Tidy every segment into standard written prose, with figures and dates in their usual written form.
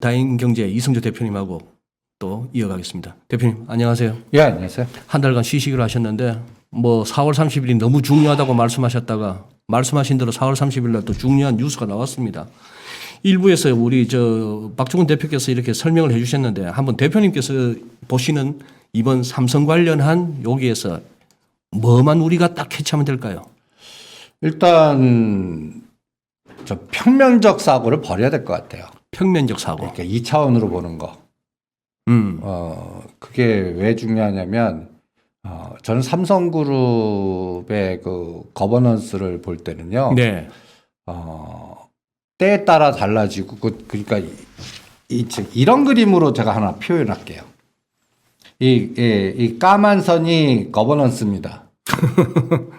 다인경제 이승조 대표님하고 또 이어가겠습니다. 대표님 안녕하세요. 예, 안녕하세요. 한 달간 시식을 하셨는데 뭐 4월 30일이 너무 중요하다고 말씀하셨다가 말씀하신 대로 4월 30일 날 또 중요한 뉴스가 나왔습니다. 일부에서 우리 박종훈 대표께서 이렇게 설명을 해 주셨는데 한번 대표님께서 보시는 이번 삼성 관련한 여기에서 뭐만 우리가 딱 캐치하면 될까요? 일단 저 평면적 사고를 버려야 될 것 같아요. 평면적 사고. 그러니까 2차원으로 보는 거. 그게 왜 중요하냐면 저는 삼성그룹의 그 거버넌스를 볼 때는요. 네. 때에 따라 달라지고 그러니까 이런 그림으로 제가 하나 표현할게요. 이 까만 선이 거버넌스입니다.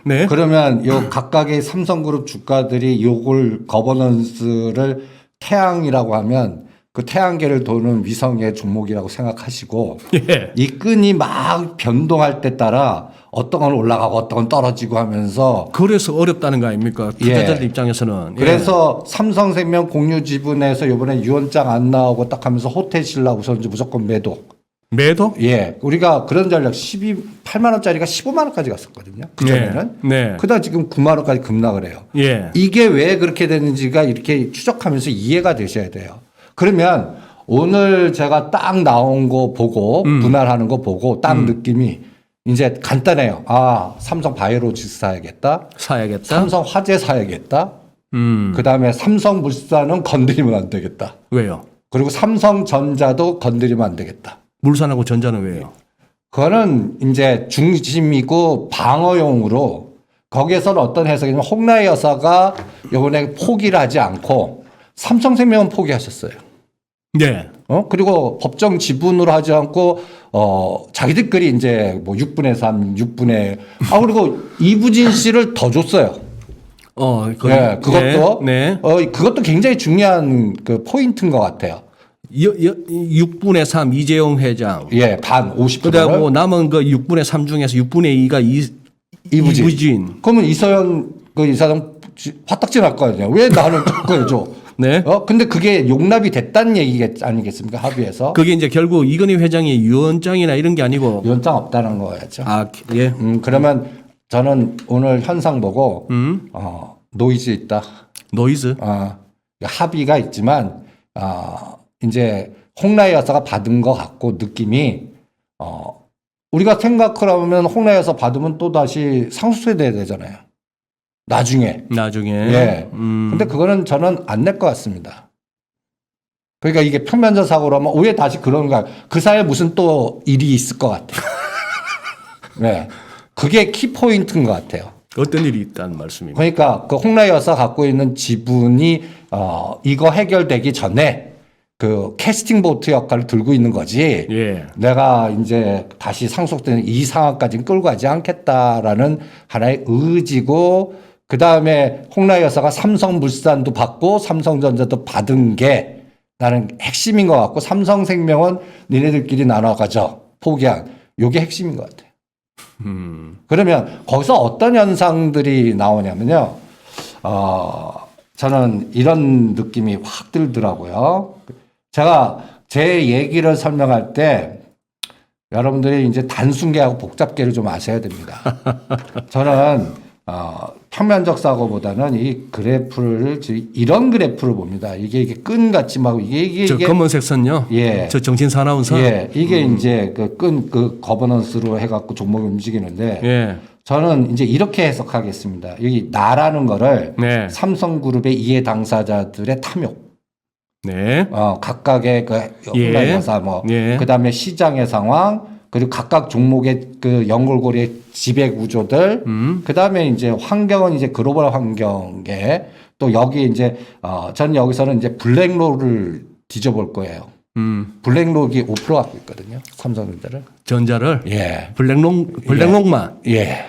네. 그러면 요 각각의 삼성그룹 주가들이 요걸 거버넌스를 태양이라고 하면 그 태양계를 도는 위성의 종목이라고 생각하시고 예. 이 끈이 막 변동할 때 따라 어떤 건 올라가고 어떤 건 떨어지고 하면서 그래서 어렵다는 거 아닙니까? 투자자들 예. 입장에서는. 그래서 삼성생명 공유지분에서 이번에 유언장 안 나오고 딱 하면서 호텔신라 우선 무조건 매도. 매도? 예. 우리가 그런 전략 8만 원짜리가 15만 원까지 갔었거든요. 그전에는. 네. 그다음 지금 9만 원까지 급락을 해요. 예. 이게 왜 그렇게 되는지가 이렇게 추적하면서 이해가 되셔야 돼요. 그러면 오늘 제가 딱 나온 거 보고 분할하는 거 보고 딱 느낌이 이제 간단해요. 아, 삼성 바이오로직스 사야겠다. 사야겠다. 삼성 화재 사야겠다. 음. 그다음에 삼성물산은 건드리면 안 되겠다. 왜요? 그리고 삼성전자도 건드리면 안 되겠다. 물산하고 전자는 왜요? 그거는 이제 중심이고 방어용으로 거기에서는 어떤 해석이냐면 홍라의 여사가 이번에 포기를 하지 않고 삼성생명은 포기하셨어요. 네. 그리고 법정 지분으로 하지 않고 자기들끼리 이제 뭐 6분의 3, 6분의 그리고 이부진 씨를 더 줬어요. 네, 그것도 네. 그것도 굉장히 중요한 그 포인트인 것 같아요. 6분의 3 이재용 회장. 예, 반 50%를. 그다음에 남은 그 6분의 3 중에서 6분의 2가 이부진. 그러면 이서영 그 이사장 화딱지 날 거 아니에요. 왜 나는 자꾸 해줘? 네. 근데 그게 용납이 됐다는 얘기 아니겠습니까? 합의에서. 그게 이제 결국 이건희 회장의 유언장이나 이런 게 아니고. 유언장 없다는 거였죠. 예. 그러면 저는 오늘 현상 보고 노이즈 있다. 노이즈. 합의가 있지만 이제 홍라의 여사가 받은 것 같고 느낌이 우리가 생각을 하면 홍라의 여사 받으면 또 다시 상수세 돼야 되잖아요. 나중에. 예. 근데 그거는 저는 안 낼 것 같습니다. 그러니까 이게 평면적 사고로 하면 왜 다시 그런가? 그 사이에 무슨 또 일이 있을 것 같아요. 네. 그게 키포인트인 것 같아요. 어떤 일이 있다는 말씀입니까? 그러니까 그 홍라의 여사 갖고 있는 지분이 이거 해결되기 전에 그 캐스팅 보트 역할을 들고 있는 거지. 예. 내가 이제 다시 상속되는 이 상황까지는 끌고 가지 않겠다라는 하나의 의지고 그 다음에 홍라의 여사가 삼성물산도 받고 삼성전자도 받은 게 나는 핵심인 것 같고 삼성생명은 니네들끼리 나눠가죠. 포기한. 요게 핵심인 것 같아요. 그러면 거기서 어떤 현상들이 나오냐면요. 저는 이런 느낌이 확 들더라고요. 제가 제 얘기를 설명할 때 여러분들이 이제 단순계하고 복잡계를 좀 아셔야 됩니다. 저는 평면적 사고보다는 이 그래프를 이런 그래프를 봅니다. 이게 끈같이 막 이게 저 검은색 선요. 예. 저 정신 사나운서. 예. 이게 이제 그 거버넌스로 해갖고 종목이 움직이는데 예. 저는 이제 이렇게 해석하겠습니다. 여기 나라는 거를 네. 삼성그룹의 이해 당사자들의 탐욕. 네. 각각의 그 홍라의 여사 그다음에 시장의 상황 그리고 각각 종목의 그 연골고리의 지배 구조들 그다음에 이제 환경은 이제 글로벌 환경에 또 여기 이제 저는 여기서는 이제 블랙록을 뒤져볼 거예요. 블랙록이 5% 갖고 있거든요. 삼성전자를. 전자를. 예. 블랙록만. 예.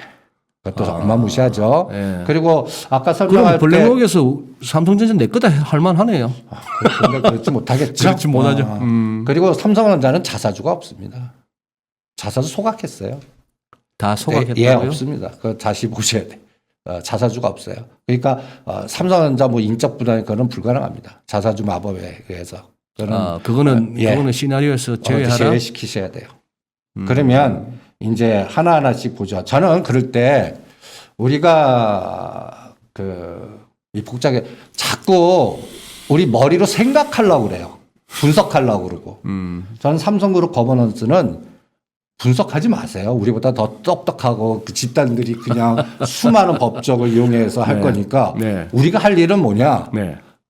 그것도 어마무시하죠. 예. 그리고 아까 그럼 설명할 때 블랙록에서 삼성전자 내 거다 할 만하네요. 근데 그렇지 못하겠죠. 그렇지 못하죠. 그리고 삼성전자는 자사주가 없습니다. 자사주 소각했어요. 다 소각했다고요? 예, 없습니다. 그거 다시 보셔야 돼. 자사주가 없어요. 그러니까 삼성전자 뭐 인적 부담이 그건 불가능합니다. 자사주 마법에 의해서. 저는 그거는 시나리오에서 제외하라. 제외시키셔야 돼요. 그러면 이제 하나하나씩 보죠. 저는 그럴 때 우리가 이 복잡하게 자꾸 우리 머리로 생각하려고 그래요. 분석하려고 그러고. 저는 삼성그룹 거버넌스는 분석하지 마세요. 우리보다 더 똑똑하고 그 집단들이 그냥 수많은 법적을 이용해서 할 거니까 우리가 할 일은 뭐냐.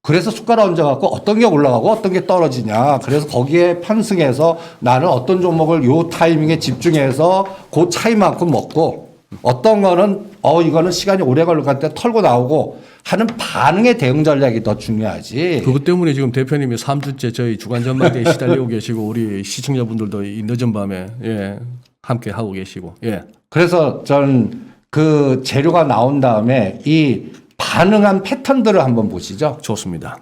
그래서 숟가락 얹어갖고 어떤 게 올라가고 어떤 게 떨어지냐. 그래서 거기에 편승해서 나는 어떤 종목을 요 타이밍에 집중해서 그 차이만큼 먹고 어떤 거는 이거는 시간이 오래 걸릴 것 같아 털고 나오고 하는 반응의 대응 전략이 더 중요하지. 그것 때문에 지금 대표님이 3주째 저희 주간 전망대에 시달리고 계시고 우리 시청자분들도 이 늦은 밤에 함께 하고 계시고. 그래서 저는 그 재료가 나온 다음에 이 반응한 패턴들을 한번 보시죠. 좋습니다.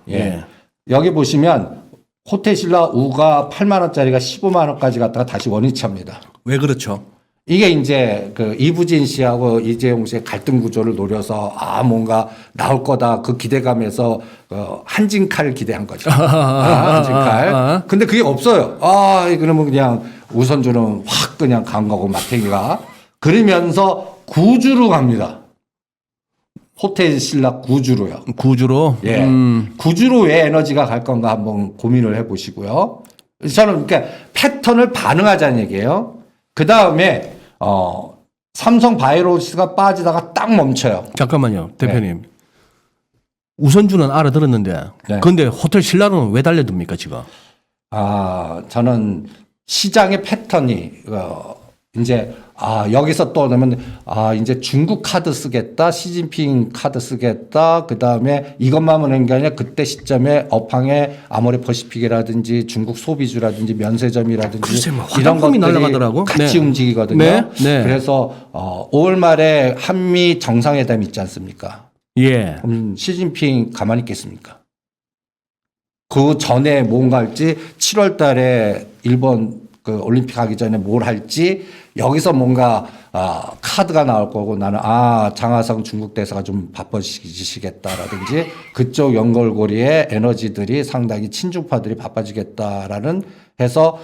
여기 보시면 호텔신라 우가 8만 원짜리가 15만 원까지 갔다가 다시 원위치합니다. 왜 그렇죠? 이게 이제 그 이부진 씨하고 이재용 씨의 갈등 구조를 노려서 뭔가 나올 거다 그 기대감에서 한진칼을 기대한 거죠. 한진칼. 근데 그게 없어요. 그러면 그냥 우선주는 확 그냥 간 거고 마탱이가 그러면서 구주로 갑니다. 호텔 신라 구주로요. 구주로? 구주로 왜 에너지가 갈 건가 한번 고민을 해 보시고요. 저는 그러니까 패턴을 반응하자는 얘기예요. 그 다음에 삼성 바이오로직스가 빠지다가 딱 멈춰요. 잠깐만요, 대표님. 우선주는 알아들었는데, 근데 호텔 신라로는 왜 달려듭니까 지금? 저는 시장의 패턴이 이제 여기서 또 그러면 이제 중국 카드 쓰겠다, 시진핑 카드 쓰겠다. 그 다음에 이것만 보는 게 아니라 그때 시점에 업황에 아모레퍼시픽이라든지 중국 소비주라든지 면세점이라든지 이런 것들이 날아가더라고. 같이 움직이거든요. 그래서 5월 말에 한미 정상회담 있지 않습니까? 그럼 시진핑 가만히 있겠습니까? 그 전에 뭔가 할지 7월 달에 일본 그 올림픽 하기 전에 뭘 할지 여기서 뭔가 카드가 나올 거고 나는 장하성 중국 대사가 좀 바빠지시겠다라든지 그쪽 연결고리의 에너지들이 상당히 친중파들이 바빠지겠다라는 해서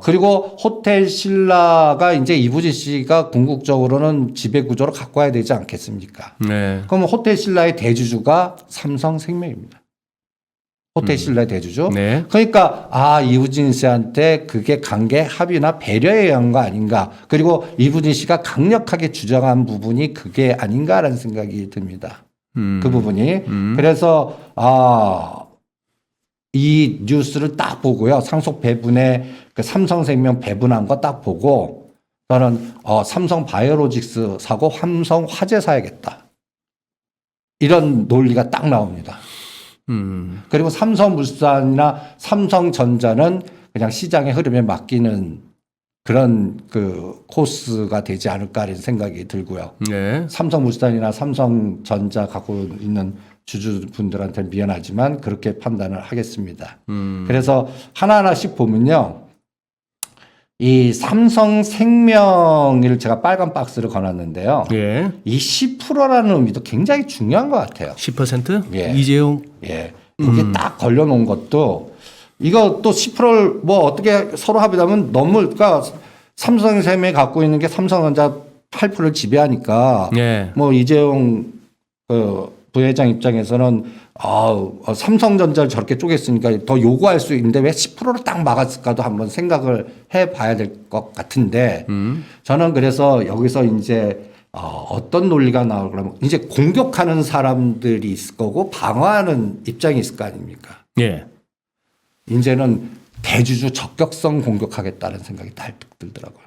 그리고 호텔 신라가 이제 이부진 씨가 궁극적으로는 지배 구조로 갖고 와야 되지 않겠습니까? 그럼 호텔 신라의 대주주가 삼성생명입니다. 호텔 신라 대주주. 그러니까 이부진 씨한테 그게 관계 합의나 배려에 의한 거 아닌가. 그리고 이부진 씨가 강력하게 주장한 부분이 그게 아닌가라는 생각이 듭니다. 그 부분이. 그래서 이 뉴스를 딱 보고요. 상속 배분의 그 삼성생명 배분한 거 딱 보고 저는 삼성 바이오로직스 사고 삼성 화재 사야겠다. 이런 논리가 딱 나옵니다. 그리고 삼성물산이나 삼성전자는 그냥 시장의 흐름에 맡기는 그런 그 코스가 되지 않을까라는 생각이 들고요. 삼성물산이나 삼성전자 갖고 있는 주주분들한테는 미안하지만 그렇게 판단을 하겠습니다. 그래서 하나하나씩 보면요. 이 삼성생명을 제가 빨간 박스를 걸었는데요. 이 10%라는 의미도 굉장히 중요한 것 같아요. 10%? 이재용? 그게 딱 걸려놓은 것도 이거 또 10%를 뭐 어떻게 서로 합의하면 너무 그러니까 삼성생명이 갖고 있는 게 삼성전자 8%를 지배하니까 뭐 이재용 부회장 입장에서는 삼성전자를 저렇게 쪼갰으니까 더 요구할 수 있는데 왜 10%를 딱 막았을까도 한번 생각을 해봐야 될 것 같은데 저는 그래서 여기서 이제 어떤 논리가 나올 거라면 이제 공격하는 사람들이 있을 거고 방어하는 입장이 있을 거 아닙니까? 이제는 대주주 적격성 공격하겠다는 생각이 달뜩 들더라고요.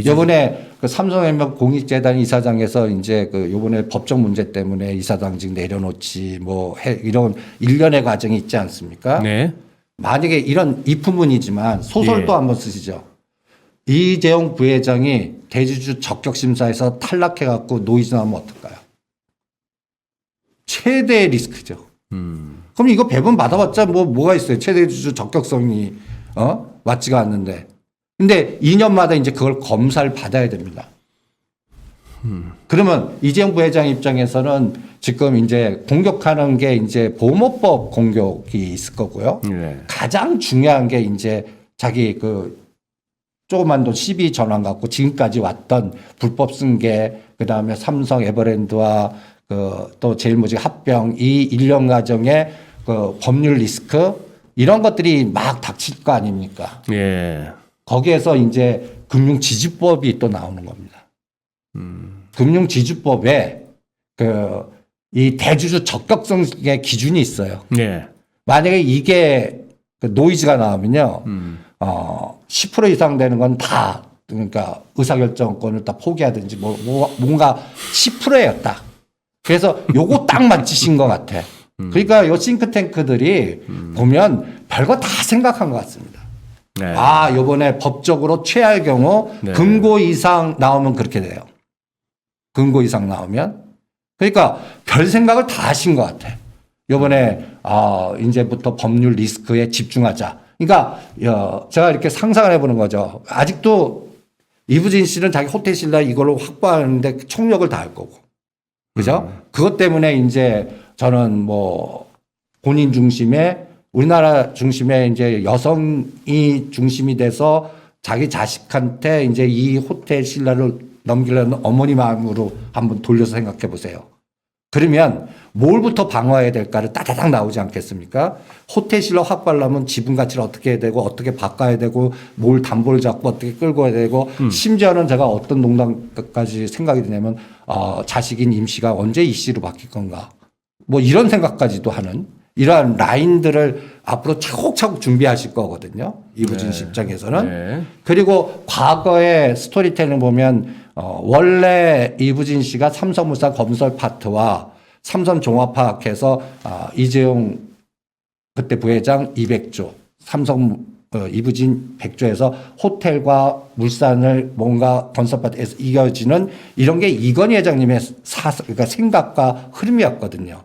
요번에 그 삼성생명 공익재단 이사장에서 이제 그 요번에 법적 문제 때문에 이사장직 내려놓지 뭐 이런 일련의 과정이 있지 않습니까? 만약에 이런 이품문이지만 소설도 한번 쓰시죠. 이재용 부회장이 대주주 적격심사에서 탈락해갖고 노이즈나면 어떨까요? 최대의 리스크죠. 그럼 이거 배분 받아봤자 뭐가 있어요? 최대주주 적격성이 맞지가 않는데. 근데 2년마다 이제 그걸 검사를 받아야 됩니다. 그러면 이재용 부회장 입장에서는 지금 이제 공격하는 게 이제 보호법 공격이 있을 거고요. 네. 가장 중요한 게 이제 자기 그 조그만 돈 12 전환 갖고 지금까지 왔던 불법 승계, 그 다음에 삼성 에버랜드와 그 또 제일모직 합병 이 일련 과정의 그 법률 리스크 이런 것들이 막 닥칠 거 아닙니까? 예. 거기에서 이제 금융지주법이 또 나오는 겁니다. 금융지주법에 그 이 대주주 적격성의 기준이 있어요. 네. 만약에 이게 그 노이즈가 나오면요, 10% 이상 되는 건 다 그러니까 의사결정권을 다 포기하든지 뭔가 10%였다. 그래서 요거 딱 맞추신 것 같아. 그러니까 요 싱크탱크들이 보면 별거 다 생각한 것 같습니다. 네. 아, 요번에 법적으로 최할 경우 네. 금고 이상 나오면 그렇게 돼요. 금고 이상 나오면. 그러니까 별 생각을 다 하신 것 같아. 요번에, 이제부터 법률 리스크에 집중하자. 그러니까, 제가 이렇게 상상을 해보는 거죠. 아직도 이부진 씨는 자기 호텔 신라 이걸로 확보하는데 총력을 다할 거고. 그죠? 그것 때문에 이제 저는 뭐 본인 중심의 우리나라 중심의 이제 여성이 중심이 돼서 자기 자식한테 이제 이 호텔 신라를 넘기려는 어머니 마음으로 한번 돌려서 생각해 보세요. 그러면 뭘부터 방어해야 될까를 따다닥 나오지 않겠습니까? 호텔 신라 확보하려면 지분 가치를 어떻게 해야 되고 어떻게 바꿔야 되고 뭘 담보를 잡고 어떻게 끌고 와야 되고 심지어는 제가 어떤 농담까지 생각이 드냐면 자식인 임 씨가 언제 이 씨로 바뀔 건가 뭐 이런 생각까지도 하는 이러한 라인들을 앞으로 차곡차곡 준비하실 거거든요. 이부진 씨 입장에서는. 네. 그리고 과거의 스토리텔링 보면 원래 이부진 씨가 삼성물산 건설 파트와 삼성종합화학해서 이재용 그때 부회장 200조, 삼성 이부진 100조에서 호텔과 물산을 뭔가 건설 파트에서 이겨지는 이런 게 이건희 회장님의 그러니까 생각과 흐름이었거든요.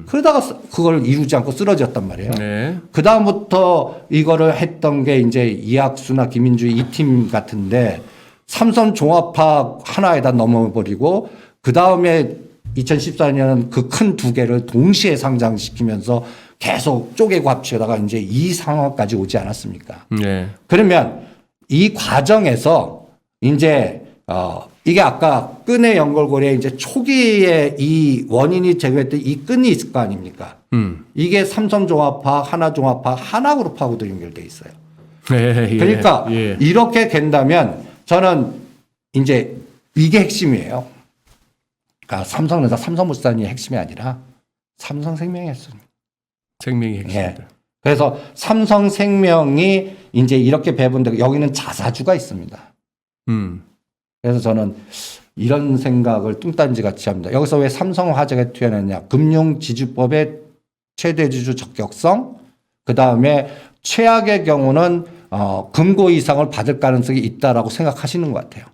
그러다가 그걸 이루지 않고 쓰러졌단 말이에요. 네. 그 다음부터 이거를 했던 게 이제 이학수나 김인주 이 팀 같은데 삼성 종합화학 하나에다 넘어버리고 그 다음에 2014년은 그 큰 두 개를 동시에 상장시키면서 계속 쪼개고 합치다가 이제 이 상황까지 오지 않았습니까? 네. 그러면 이 과정에서 이제 이게 아까 끈의 연결고리에 이제 초기에 이 원인이 제거했던 이 끈이 있을 거 아닙니까? 이게 삼성종합화학, 하나종합화학, 하나그룹하고도 연결돼 있어요. 네. 예. 그러니까 예. 이렇게 된다면 저는 이제 이게 핵심이에요. 그러니까 삼성전자, 삼성물산이 핵심이 아니라 삼성생명이 핵심입니다. 생명이 핵심이다. 예. 그래서 삼성생명이 이제 이렇게 배분되고 여기는 자사주가 있습니다. 그래서 저는 이런 생각을 뚱딴지 같이 합니다. 여기서 왜 삼성화재가 튀어나왔냐. 금융지주법의 최대주주 적격성, 그 다음에 최악의 경우는 금고 이상을 받을 가능성이 있다라고 생각하시는 것 같아요.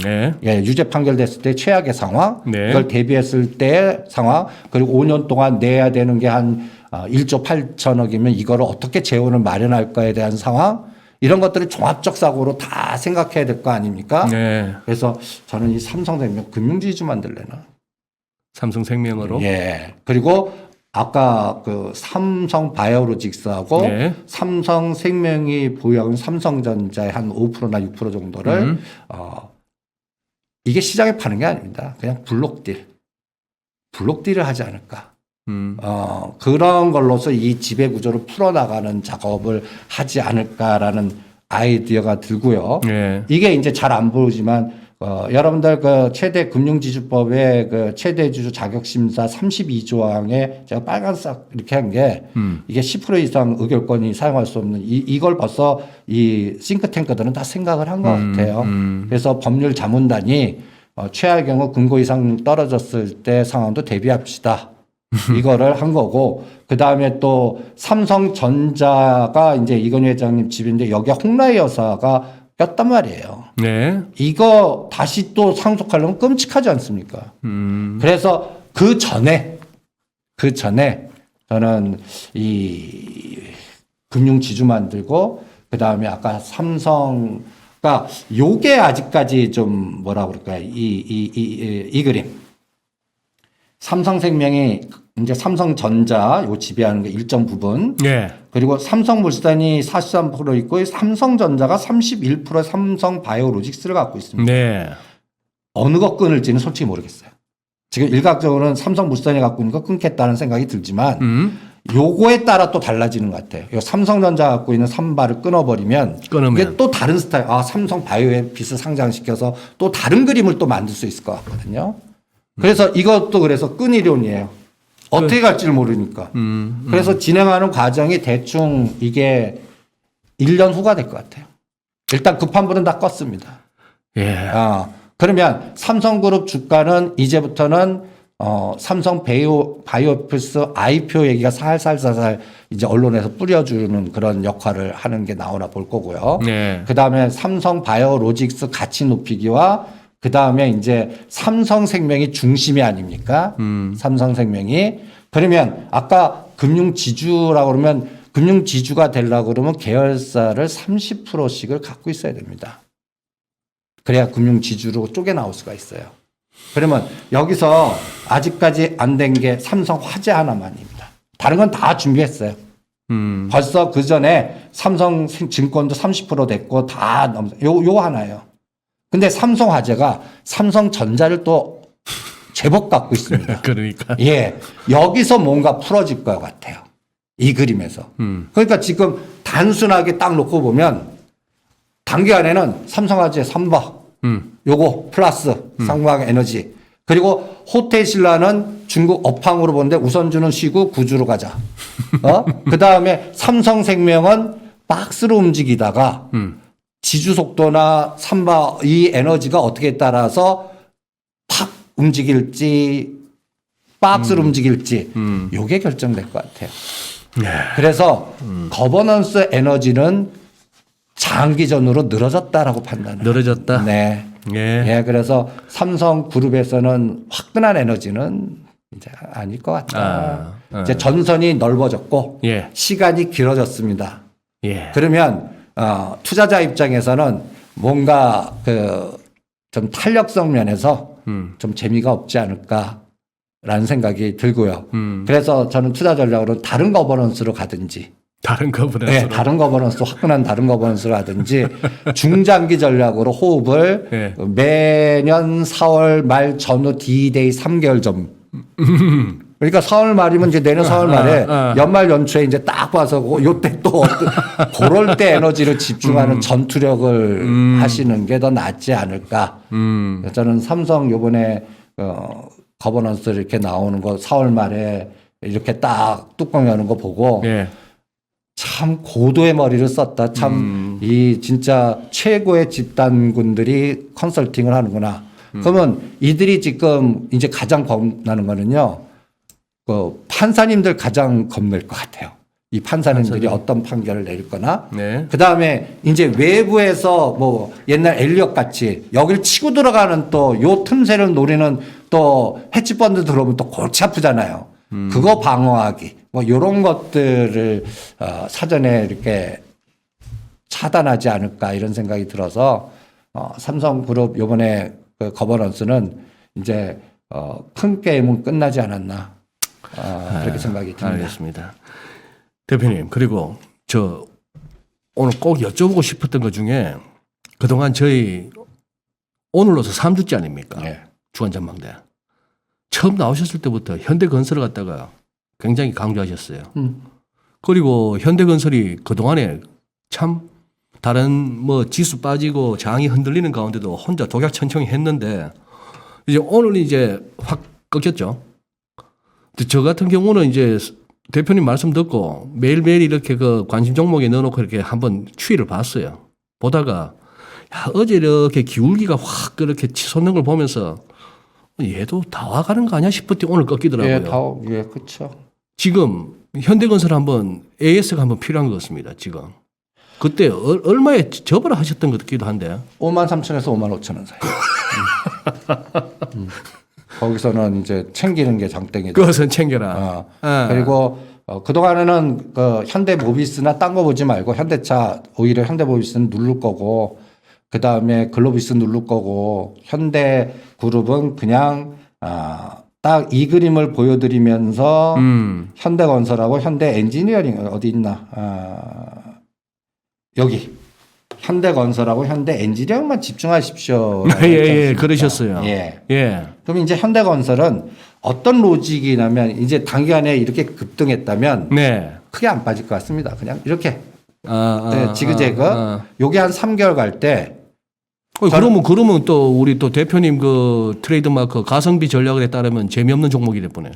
네. 예, 유죄 판결됐을 때 최악의 상황, 네. 이걸 대비했을 때의 상황, 그리고 5년 동안 내야 되는 게 한 1조 8천억이면 이거를 어떻게 재원을 마련할 거에 대한 상황, 이런 것들을 종합적 사고로 다 생각해야 될 거 아닙니까? 네. 그래서 저는 이 삼성생명 금융지주 만들래나. 삼성생명으로. 예. 그리고 아까 그 삼성 바이오로직스하고 네. 삼성생명이 보유하는 삼성전자의 한 5%나 6% 정도를 이게 시장에 파는 게 아닙니다. 그냥 블록딜을 하지 않을까. 그런 걸로서 이 지배 구조를 풀어나가는 작업을 하지 않을까라는 아이디어가 들고요. 네. 이게 이제 잘 안 보이지만, 여러분들 그 최대 금융지주법의 그 최대주주 자격심사 32조항에 제가 빨간색 이렇게 한 게 이게 10% 이상 의결권이 사용할 수 없는 이걸 벌써 이 싱크탱크들은 다 생각을 한 것 같아요. 그래서 법률 자문단이 최악의 경우 금고 이상 떨어졌을 때 상황도 대비합시다. 이거를 한 거고, 그 다음에 또 삼성전자가 이제 이건희 회장님 집인데 여기에 홍라희 여사가 꼈단 말이에요. 네. 이거 다시 또 상속하려면 끔찍하지 않습니까? 그래서 그 전에 저는 이 금융지주 만들고, 그 다음에 아까 삼성, 그러니까 요게 아직까지 좀 뭐라 그럴까요? 이 그림. 삼성생명이 이제 삼성전자 요 지배하는 게 일정 부분. 예. 그리고 삼성물산이 43% 있고 삼성전자가 31% 삼성바이오로직스를 갖고 있습니다. 네. 어느 거 끊을지는 솔직히 모르겠어요. 지금 일각적으로는 삼성물산이 갖고 있는 거 끊겠다는 생각이 들지만 요거에 따라 또 달라지는 것 같아요. 요 삼성전자 갖고 있는 삼바를 끊으면 이게 또 다른 스타일. 삼성바이오에 빚을 상장시켜서 또 다른 그림을 또 만들 수 있을 것 같거든요. 그래서 이것도 그래서 끈이론이에요. 어떻게 갈지를 모르니까. 그래서 진행하는 과정이 대충 이게 1년 후가 될 것 같아요. 일단 급한 불은 다 껐습니다. 예. 그러면 삼성그룹 주가는 이제부터는 삼성 바이오플스 IPO 얘기가 살살살살 이제 언론에서 뿌려주는 그런 역할을 하는 게 나오나 볼 거고요. 네. 그 다음에 삼성 바이오로직스 가치 높이기와 그 다음에 이제 삼성생명이 중심이 아닙니까? 삼성생명이. 그러면 아까 금융지주라고 그러면 금융지주가 되려고 그러면 계열사를 30%씩을 갖고 있어야 됩니다. 그래야 금융지주로 쪼개나올 수가 있어요. 그러면 여기서 아직까지 안 된 게 삼성화재 하나만입니다. 다른 건 다 준비했어요. 벌써 그 전에 삼성증권도 30% 됐고 다 요 하나예요. 근데 삼성화재가 삼성전자를 또 제법 갖고 있습니다. 그러니까. 예. 여기서 뭔가 풀어질 것 같아요. 이 그림에서. 그러니까 지금 단순하게 딱 놓고 보면 단기간에는 삼성화재 3바, 요거 플러스 상방에너지. 그리고 호텔신라는 중국 업황으로 보는데 우선주는 쉬고 구주로 가자. 그 다음에 삼성생명은 박스로 움직이다가 지주 속도나 삼바 이 에너지가 어떻게 따라서 팍 움직일지 박스로 움직일지 요게 결정될 것 같아요. 그래서 거버넌스 에너지는 장기전으로 늘어졌다라고 판단을. 늘어졌다. 네. 예. 그래서 삼성그룹에서는 화끈한 에너지는 이제 아닐 것 같다. 이제 전선이 넓어졌고 예. 시간이 길어졌습니다. 예. 그러면 투자자 입장에서는 뭔가 좀 탄력성 면에서 좀 재미가 없지 않을까라는 생각이 들고요. 그래서 저는 투자 전략으로 다른 거버넌스로 가든지. 다른 거보다. 네, 다른 거버넌스, 화끈한 다른 거버넌스를 하든지 중장기 전략으로 호흡을 네. 매년 4월 말 전후 D-Day 3개월 전. 그러니까 4월 말이면 이제 내년 4월 말에 연말 연초에 이제 딱 봐서 요때 또 그럴 때 에너지를 집중하는 전투력을 하시는 게 더 낫지 않을까. 저는 삼성 요번에 거버넌스 이렇게 나오는 거 4월 말에 이렇게 딱 뚜껑 여는 거 보고 예. 참 고도의 머리를 썼다. 참 이 진짜 최고의 집단군들이 컨설팅을 하는구나. 그러면 이들이 지금 이제 가장 겁나는 거는요. 판사님들 가장 겁낼 것 같아요. 이 판사님들이 어떤 판결을 내릴 거나. 네. 그 다음에 이제 외부에서 뭐 옛날 엘리엇 같이 여길 치고 들어가는 또 요 틈새를 노리는 또 헤지펀드 들어오면 또 골치 아프잖아요. 그거 방어하기. 뭐 요런 것들을 사전에 이렇게 차단하지 않을까 이런 생각이 들어서 삼성그룹 요번에 그 거버넌스는 이제 큰 게임은 끝나지 않았나 그렇게 생각이 듭니다. 알겠습니다. 대표님, 그리고 저 오늘 꼭 여쭤보고 싶었던 것 중에 그동안 저희 오늘로서 3주째 아닙니까? 네. 주간 전망대. 처음 나오셨을 때부터 현대건설을 갖다가 굉장히 강조하셨어요. 그리고 현대건설이 그동안에 참 다른 뭐 지수 빠지고 장이 흔들리는 가운데도 혼자 독약천청이 했는데 이제 오늘 이제 확 꺾였죠. 저 같은 경우는 이제 대표님 말씀 듣고 매일매일 이렇게 그 관심 종목에 넣어놓고 이렇게 한번 추이를 봤어요. 보다가 야, 어제 이렇게 기울기가 확 그렇게 치솟는 걸 보면서 얘도 다 와가는 거 아니야 싶었더니 오늘 꺾이더라고요. 예, 그렇죠. 지금 현대건설 한번 AS가 한번 필요한 것 같습니다. 지금 그때 얼마에 접어라 하셨던 것 같기도 한데 53,000에서 55,000원 사이. 거기서는 이제 챙기는 게 장땡이죠. 그것은 챙겨라. 그리고 그동안에는 그 현대모비스나 딴 거 보지 말고 현대차 오히려 현대모비스는 누를 거고 그 다음에 글로비스 누를 거고 현대그룹은 그냥 딱 이 그림을 보여드리면서 현대건설하고 현대엔지니어링 어디 있나? 여기 현대건설하고 현대엔지니어링만 집중하십시오. 예, 그러셨어요. 예. 예. 그럼 이제 현대건설은 어떤 로직이냐면 이제 단기간에 이렇게 급등했다면 네. 크게 안 빠질 것 같습니다. 그냥 이렇게 아, 지그재그 요게 한 3개월 갈 때 그러면 또 우리 또 대표님 그 트레이드마크 가성비 전략에 따르면 재미없는 종목이 될 뻔해.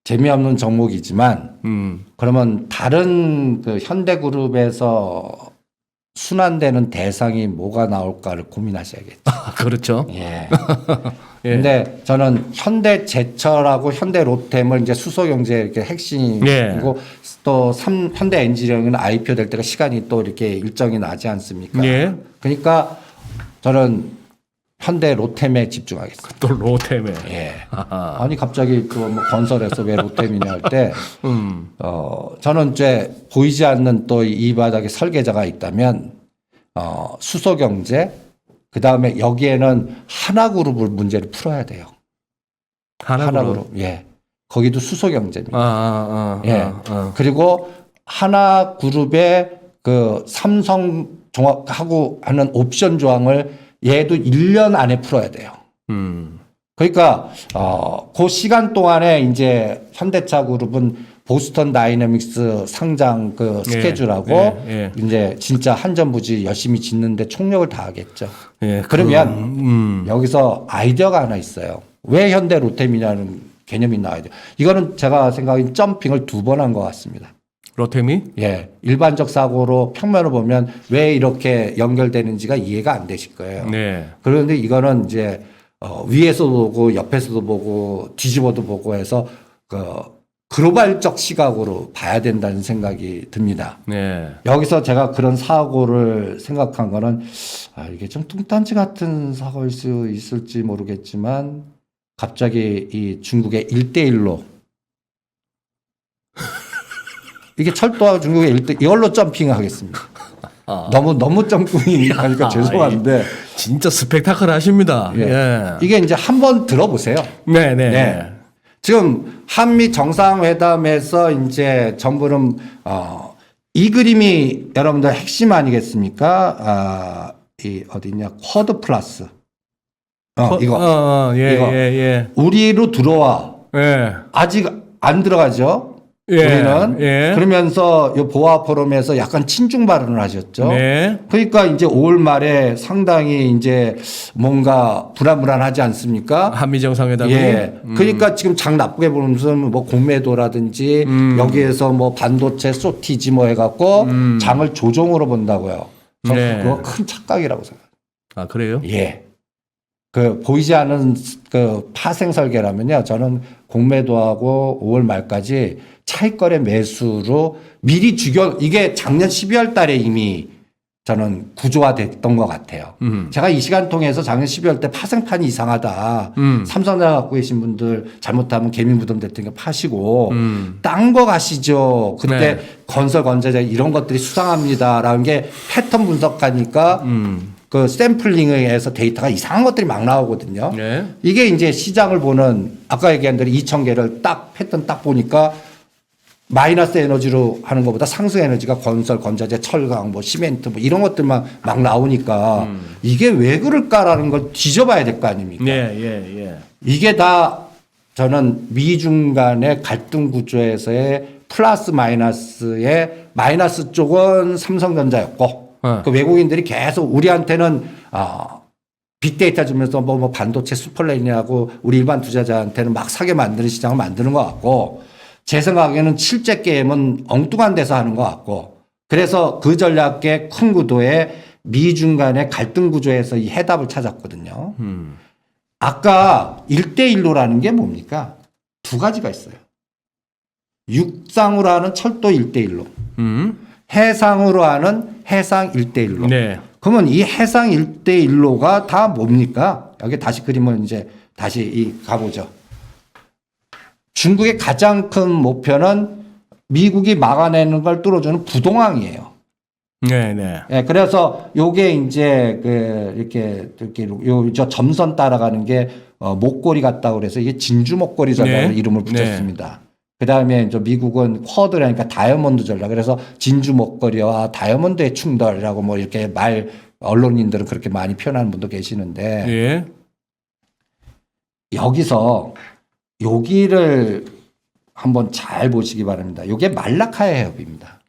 재미없는 종목이지만 그러면 다른 그 현대그룹에서 순환되는 대상이 뭐가 나올까를 고민하셔야겠죠. 그렇죠. 예. 예. 근데 저는 현대제철하고 현대로템을 이제 수소경제 이렇게 핵심이고 예. 또 현대엔지니어링은 IPO 될 때가 시간이 또 이렇게 일정이 나지 않습니까? 예. 그러니까 저는 현대로템에 집중하겠습니다. 또 로템에. 예. 아니 갑자기 그 뭐 건설에서 왜 로템이냐 할 때, 저는 이제 보이지 않는 또 이 바닥에 설계자가 있다면, 수소경제, 그 다음에 여기에는 하나그룹을 문제를 풀어야 돼요. 하나그룹. 예. 거기도 수소경제입니다. 예. 그리고 하나그룹의 그 삼성 종합하고 하는 옵션 조항을 얘도 1년 안에 풀어야 돼요. 그러니까 그 시간 동안에 이제 현대차 그룹은 보스턴 다이내믹스 상장 그 스케줄하고 이제 진짜 한전부지 열심히 짓는데 총력을 다하겠죠. 예. 그러면 여기서 아이디어가 하나 있어요. 왜 현대 로템이냐는 개념이 나와야 돼요. 이거는 제가 생각엔 점핑을 2번 한 것 같습니다. 로템이? 예. 일반적 사고로 평면을 보면 왜 이렇게 연결되는지가 이해가 안 되실 거예요. 네. 그런데 이거는 이제 위에서도 보고 옆에서도 보고 뒤집어도 보고 해서 글로벌적 시각으로 봐야 된다는 생각이 듭니다. 네. 여기서 제가 그런 사고를 생각한 거는 이게 좀 뚱딴지 같은 사고일 수 있을지 모르겠지만 갑자기 이 중국의 1대1로 이게 철도와 중국의 1대 이걸로 점핑하겠습니다. 너무 점핑이 하니까 죄송한데 진짜 스펙타클 하십니다. 예. 예. 이게 이제 한번 들어보세요. 네. 네. 지금 한미 정상회담에서 이제 정부는 이 그림이 여러분들 핵심 아니겠습니까? 이 어디냐 쿼드 플러스. 이거. 예. 우리로 들어와. 예. 아직 안 들어가죠. 예. 우리는 예. 그러면서 이 보아 포럼에서 약간 친중 발언을 하셨죠. 네. 그러니까 이제 5월 말에 상당히 이제 뭔가 불안불안하지 않습니까? 한미 정상회담이. 예. 그러니까 지금 장 나쁘게 보면서 뭐 공매도라든지 여기에서 뭐 반도체 소티지 뭐 해갖고 장을 조종으로 본다고요. 저는 그거 큰 착각이라고 생각해요. 아, 그래요? 예. 그 보이지 않는 그 파생 설계라면요. 저는 공매도하고 5월 말까지 차익거래 매수로 미리 이게 작년 12월 달에 이미 저는 구조화됐던 것 같아요. 제가 이 시간 통해서 작년 12월 때 파생판이 이상하다. 삼성전자 갖고 계신 분들 잘못하면 개미무덤 됐던 거 파시고 딴 거 가시죠. 그때 네. 건설 건재자 이런 것들이 수상합니다라는 게 패턴 분석하니까 그 샘플링에서 데이터가 이상한 것들이 막 나오거든요. 네. 이게 이제 시장을 보는 아까 얘기한 대로 2,000개를 딱 패턴 딱 보니까 마이너스 에너지로 하는 것보다 상승 에너지가 건설, 건자재, 철강, 뭐 시멘트 뭐 이런 것들만 막 나오니까 이게 왜 그럴까라는 걸 뒤져봐야 될 거 아닙니까? 예. 이게 다 저는 미중 간의 갈등 구조에서의 플러스 마이너스의 마이너스 쪽은 삼성전자였고 그 외국인들이 계속 우리한테는 빅데이터 주면서 뭐 반도체 슈퍼레인이라고 우리 일반 투자자한테는 막 사게 만드는 시장을 만드는 것 같고 제 생각에는 실제 게임은 엉뚱한 데서 하는 것 같고 그래서 그 전략의 큰 구도에 미중 간의 갈등 구조에서 이 해답을 찾았거든요. 아까 1대1로라는 게 뭡니까? 두 가지가 있어요. 육상으로 하는 철도 1대1로 해상으로 하는 해상 1대1로. 네. 그러면 이 해상 1대1로가 다 뭡니까? 여기 다시 그림을 이제 다시 가보죠. 중국의 가장 큰 목표는 미국이 막아내는 걸 뚫어주는 부동항이에요. 네, 네. 예, 그래서 요게 이제 이렇게 저 점선 따라가는 게 목걸이 같다고 그래서 이게 진주 목걸이 전략으로 네. 이름을 붙였습니다. 그다음에 이제 미국은 쿼드라니까 다이아몬드 전략. 그래서 진주 목걸이와 다이아몬드의 충돌이라고 뭐 이렇게 언론인들은 그렇게 많이 표현하는 분도 계시는데 예. 여기서 여기를 한번 잘 보시기 바랍니다. 요게 말라카야 해협입니다.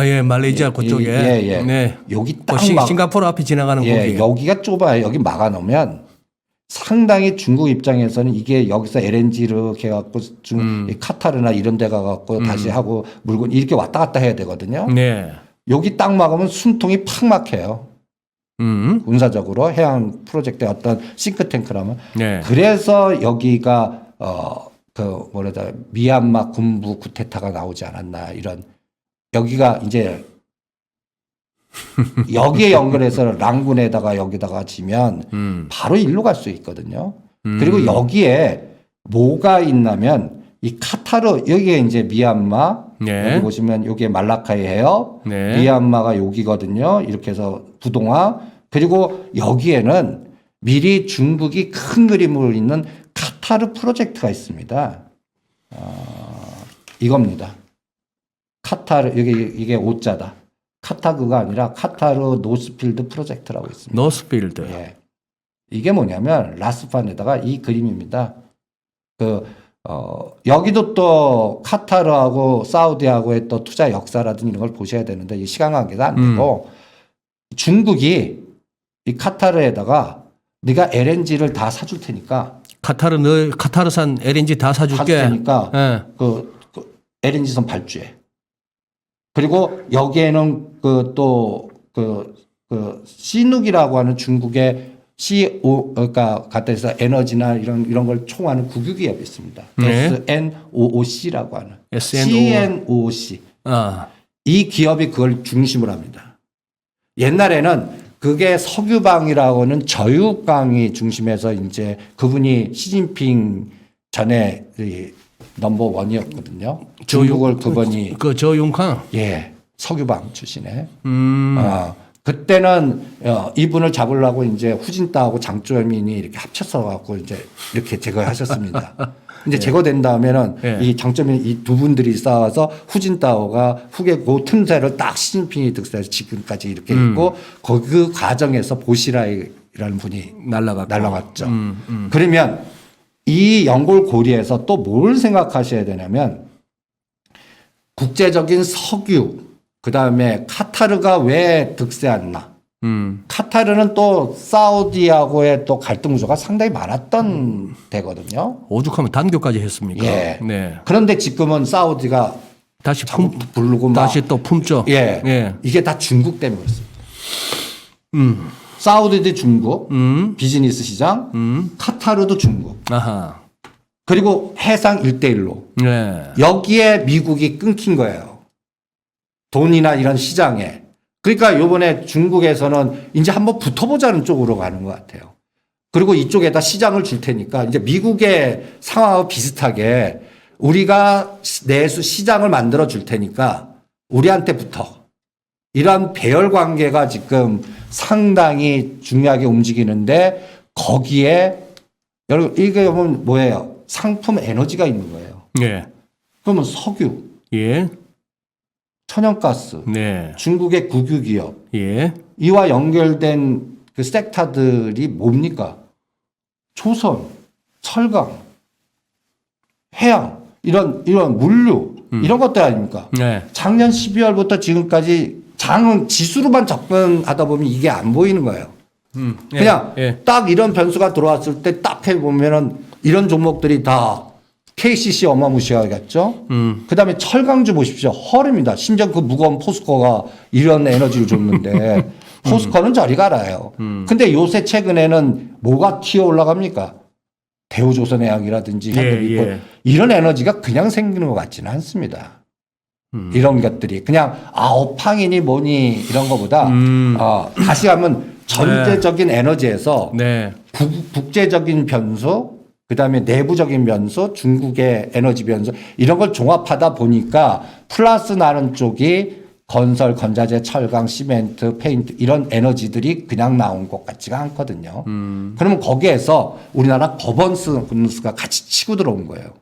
예, 말레이시아 그쪽에. 예. 네. 여기 그 딱 싱가포르 앞에 지나가는 예, 거기. 여기가 좁아요. 여기 막아놓으면 상당히 중국 입장에서는 이게 여기서 LNG를 이렇게 갖고 카타르나 이런 데 가갖고 다시 하고 물건 이렇게 왔다 갔다 해야 되거든요. 네. 여기 여기 딱 막으면 숨통이 팍 막혀요. 군사적으로 해양 프로젝트의 어떤 싱크탱크라면. 네. 그래서 여기가 미얀마 군부 쿠데타가 나오지 않았나 이런 여기가 이제 여기에 연결해서 랑군에다가 여기다가 지면 바로 일로 갈 수 있거든요. 그리고 여기에 뭐가 있냐면 이 카타르 여기에 이제 미얀마 네. 여기 보시면 여기에 말라카이 해협 네. 미얀마가 여기거든요. 이렇게 해서 부동화 그리고 여기에는 미리 중국이 큰 그림으로 있는 카타르 프로젝트가 있습니다. 이겁니다. 카타르 이게 오자다. 카타그가 아니라 카타르 노스필드 프로젝트라고 있습니다. 노스필드. 예. 이게 뭐냐면 라스판에다가 이 그림입니다. 여기도 또 카타르하고 사우디하고의 또 투자 역사라든지 이런 걸 보셔야 되는데 이 시간 관계가 안 되고 중국이 이 카타르에다가 네가 LNG를 다 사줄 테니까 카타르산 LNG 다 사줄게. 사줄 테니까 예. 그 LNG선 발주해. 그리고 여기에는 시눅이라고 하는 중국의 그러니까 갖다 해서 에너지나 이런 걸 총하는 국유기업이 있습니다. 네. SNOOC라고 하는. SNOOC. 이 기업이 그걸 중심으로 합니다. 옛날에는 그게 석유방이라고는 저유강이 중심에서 이제 그분이 시진핑 전에 넘버 원이었거든요. 중국을 그분이 저윤캉. 예 석유방 출신에. 그때는 이분을 잡으려고 이제 후진타오하고 장쩌민이 이렇게 합쳐서 갖고 이제 이렇게 제거하셨습니다. 이제 제거된 다음에는 이 장쩌민 이 두 분들이 싸워서 후진타오가 후계 그 틈새를 딱 시진핑이 득세해서 지금까지 이렇게 있고 그 과정에서 보시라이라는 분이 날라갔죠. 그러면 이 연골고리에서 또 뭘 생각하셔야 되냐면 국제적인 석유 그다음에 카타르가 왜 득세했나? 카타르는 또 사우디하고의 또 갈등 구조가 상당히 많았던 데거든요. 오죽하면 단교까지 했습니까? 예. 네. 그런데 지금은 사우디가 다시 부르고 다시 또 품죠. 예. 예. 이게 다 중국 때문에 그렇습니다. 사우디도 중국 비즈니스 시장, 카타르도 중국. 아하. 그리고 해상 1대1로. 네. 여기에 미국이 끊긴 거예요. 돈이나 이런 시장에. 그러니까 이번에 중국에서는 이제 한번 붙어보자는 쪽으로 가는 것 같아요. 그리고 이쪽에다 시장을 줄 테니까 이제 미국의 상황하고 비슷하게 우리가 내수 시장을 만들어 줄 테니까 우리한테 붙어. 이런 배열 관계가 지금 상당히 중요하게 움직이는데 거기에 여러분 이게 보면 뭐예요? 상품 에너지가 있는 거예요. 예. 그러면 석유, 예. 천연가스, 네. 중국의 국유기업, 예. 이와 연결된 그 섹터들이 뭡니까? 조선, 철강, 해양, 이런 물류, 이런 것들 아닙니까? 네. 작년 12월부터 지금까지 장은 지수로만 접근하다 보면 이게 안 보이는 거예요. 그냥 딱 이런 변수가 들어왔을 때 딱 해보면은 이런 종목들이 다 KCC 어마무시하겠죠. 그 다음에 철강주 보십시오. 허름입니다. 심지어 그 무거운 포스코가 이런 에너지를 줬는데 포스코는 저리 가라요. 근데 요새 최근에는 뭐가 튀어 올라갑니까? 대우조선해양이라든지 현대미포 이런 에너지가 그냥 생기는 것 같지는 않습니다. 이런 것들이 그냥 업황이니 뭐니 이런 것보다 다시 하면 전체적인 에너지에서 국제적인 변수 그다음에 내부적인 변수, 중국의 에너지 변수 이런 걸 종합하다 보니까 플러스 나는 쪽이 건설, 건자재, 철강, 시멘트, 페인트 이런 에너지들이 그냥 나온 것 같지가 않거든요. 그러면 거기에서 우리나라 거버넌스가 같이 치고 들어온 거예요.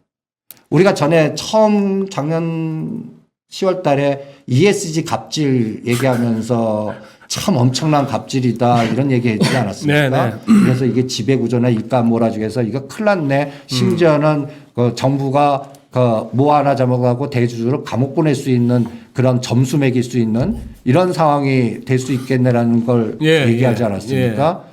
우리가 전에 처음 작년 10월 달에 ESG 갑질 얘기하면서 참 엄청난 갑질이다 이런 얘기 했지 않았습니까? 네, 네. 그래서 이게 지배구조나 일감 몰아주기해서 이거 큰일 났네. 심지어는 그 정부가 그 뭐 하나 잘못하고 대주주를 감옥 보낼 수 있는 그런 점수 매길 수 있는 이런 상황이 될 수 있겠네라는 걸 얘기하지 않았습니까?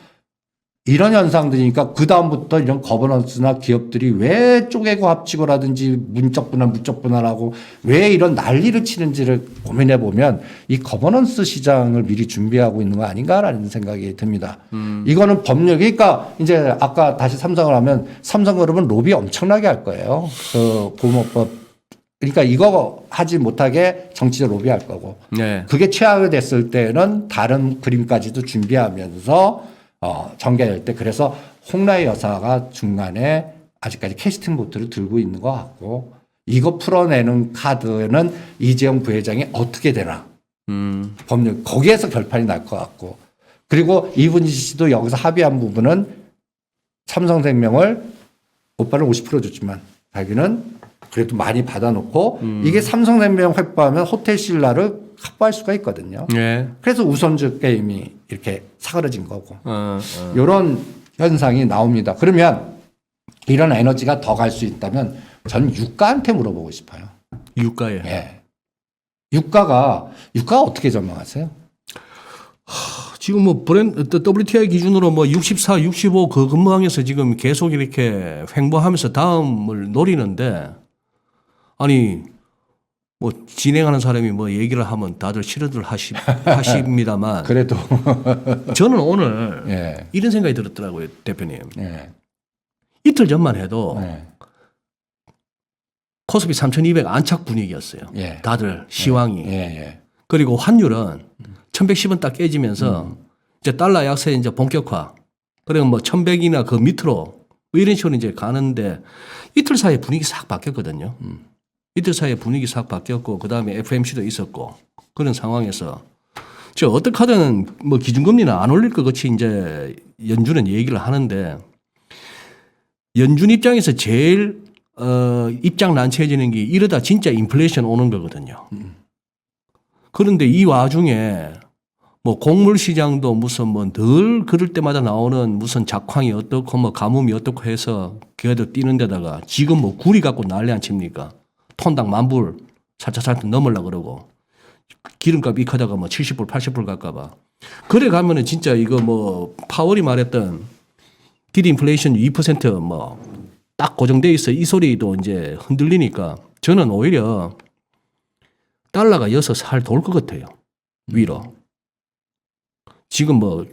이런 현상들이니까 그다음부터 이런 거버넌스나 기업들이 왜 쪼개고 합치고라든지 문적 분할, 무적 분할하고 왜 이런 난리를 치는지를 고민해 보면 이 거버넌스 시장을 미리 준비하고 있는 거 아닌가라는 생각이 듭니다. 이거는 법률, 그러니까 이제 아까 다시 삼성을 하면 삼성그룹은 로비 엄청나게 할 거예요. 그 보호법. 그러니까 이거 하지 못하게 정치적 로비할 거고. 네. 그게 최악이 됐을 때는 다른 그림까지도 준비하면서 전개될 때 그래서 홍라희 여사가 중간에 아직까지 캐스팅 보트를 들고 있는 것 같고 이거 풀어내는 카드는 이재용 부회장이 어떻게 되나 법률 거기에서 결판이 날 것 같고 그리고 이분지 씨도 여기서 합의한 부분은 삼성생명을 오빠는 50% 줬지만 자기는 그래도 많이 받아놓고 이게 삼성생명 확보하면 호텔 신라를 확보할 수가 있거든요. 네. 그래서 우선주 게임이 이렇게 사그러진 거고 이런 현상이 나옵니다. 그러면 이런 에너지가 더 갈 수 있다면 저는 유가한테 물어보고 싶어요. 유가에. 예. 유가가 어떻게 전망하세요? 지금 뭐 WTI 기준으로 뭐 64, 65 그 근무항에서 지금 계속 이렇게 횡보하면서 다음을 노리는데 아니 뭐 진행하는 사람이 뭐 얘기를 하면 다들 싫어들 하십니다만 그래도 저는 오늘 예. 이런 생각이 들었더라고요, 대표님. 예. 이틀 전만 해도 예. 코스피 3200 안착 분위기였어요. 예. 다들 시황이. 예. 예. 그리고 환율은 1110원 딱 깨지면서 이제 달러 약세 이제 본격화. 그리고 뭐 1100이나 그 밑으로 뭐 이런 식으로 이제 가는데 이틀 사이에 분위기 싹 바뀌었거든요. 이틀 사이에 분위기 싹 바뀌었고 그다음에 FMC도 있었고 그런 상황에서 저 어떻게 하든 뭐 기준금리는 안 올릴 것 같이 이제 연준은 얘기를 하는데 연준 입장에서 제일 입장 난처해지는 게 이러다 진짜 인플레이션 오는 거거든요. 그런데 이 와중에 뭐 곡물 시장도 무슨 뭐 늘 그럴 때마다 나오는 무슨 작황이 어떻고 뭐 가뭄이 어떻고 해서 걔도 뛰는 데다가 지금 뭐 구리 갖고 난리 안 칩니까? 톤당 10,000불 살짝 넘으려고 그러고 기름값 익하다가 뭐 70불 80불 갈까봐 그래 가면은 진짜 이거 뭐 파월이 말했던 디인플레이션 2% 뭐 딱 고정돼 있어 이 소리도 이제 흔들리니까 저는 오히려 달러가 여서 살 돌 것 같아요 위로 지금 뭐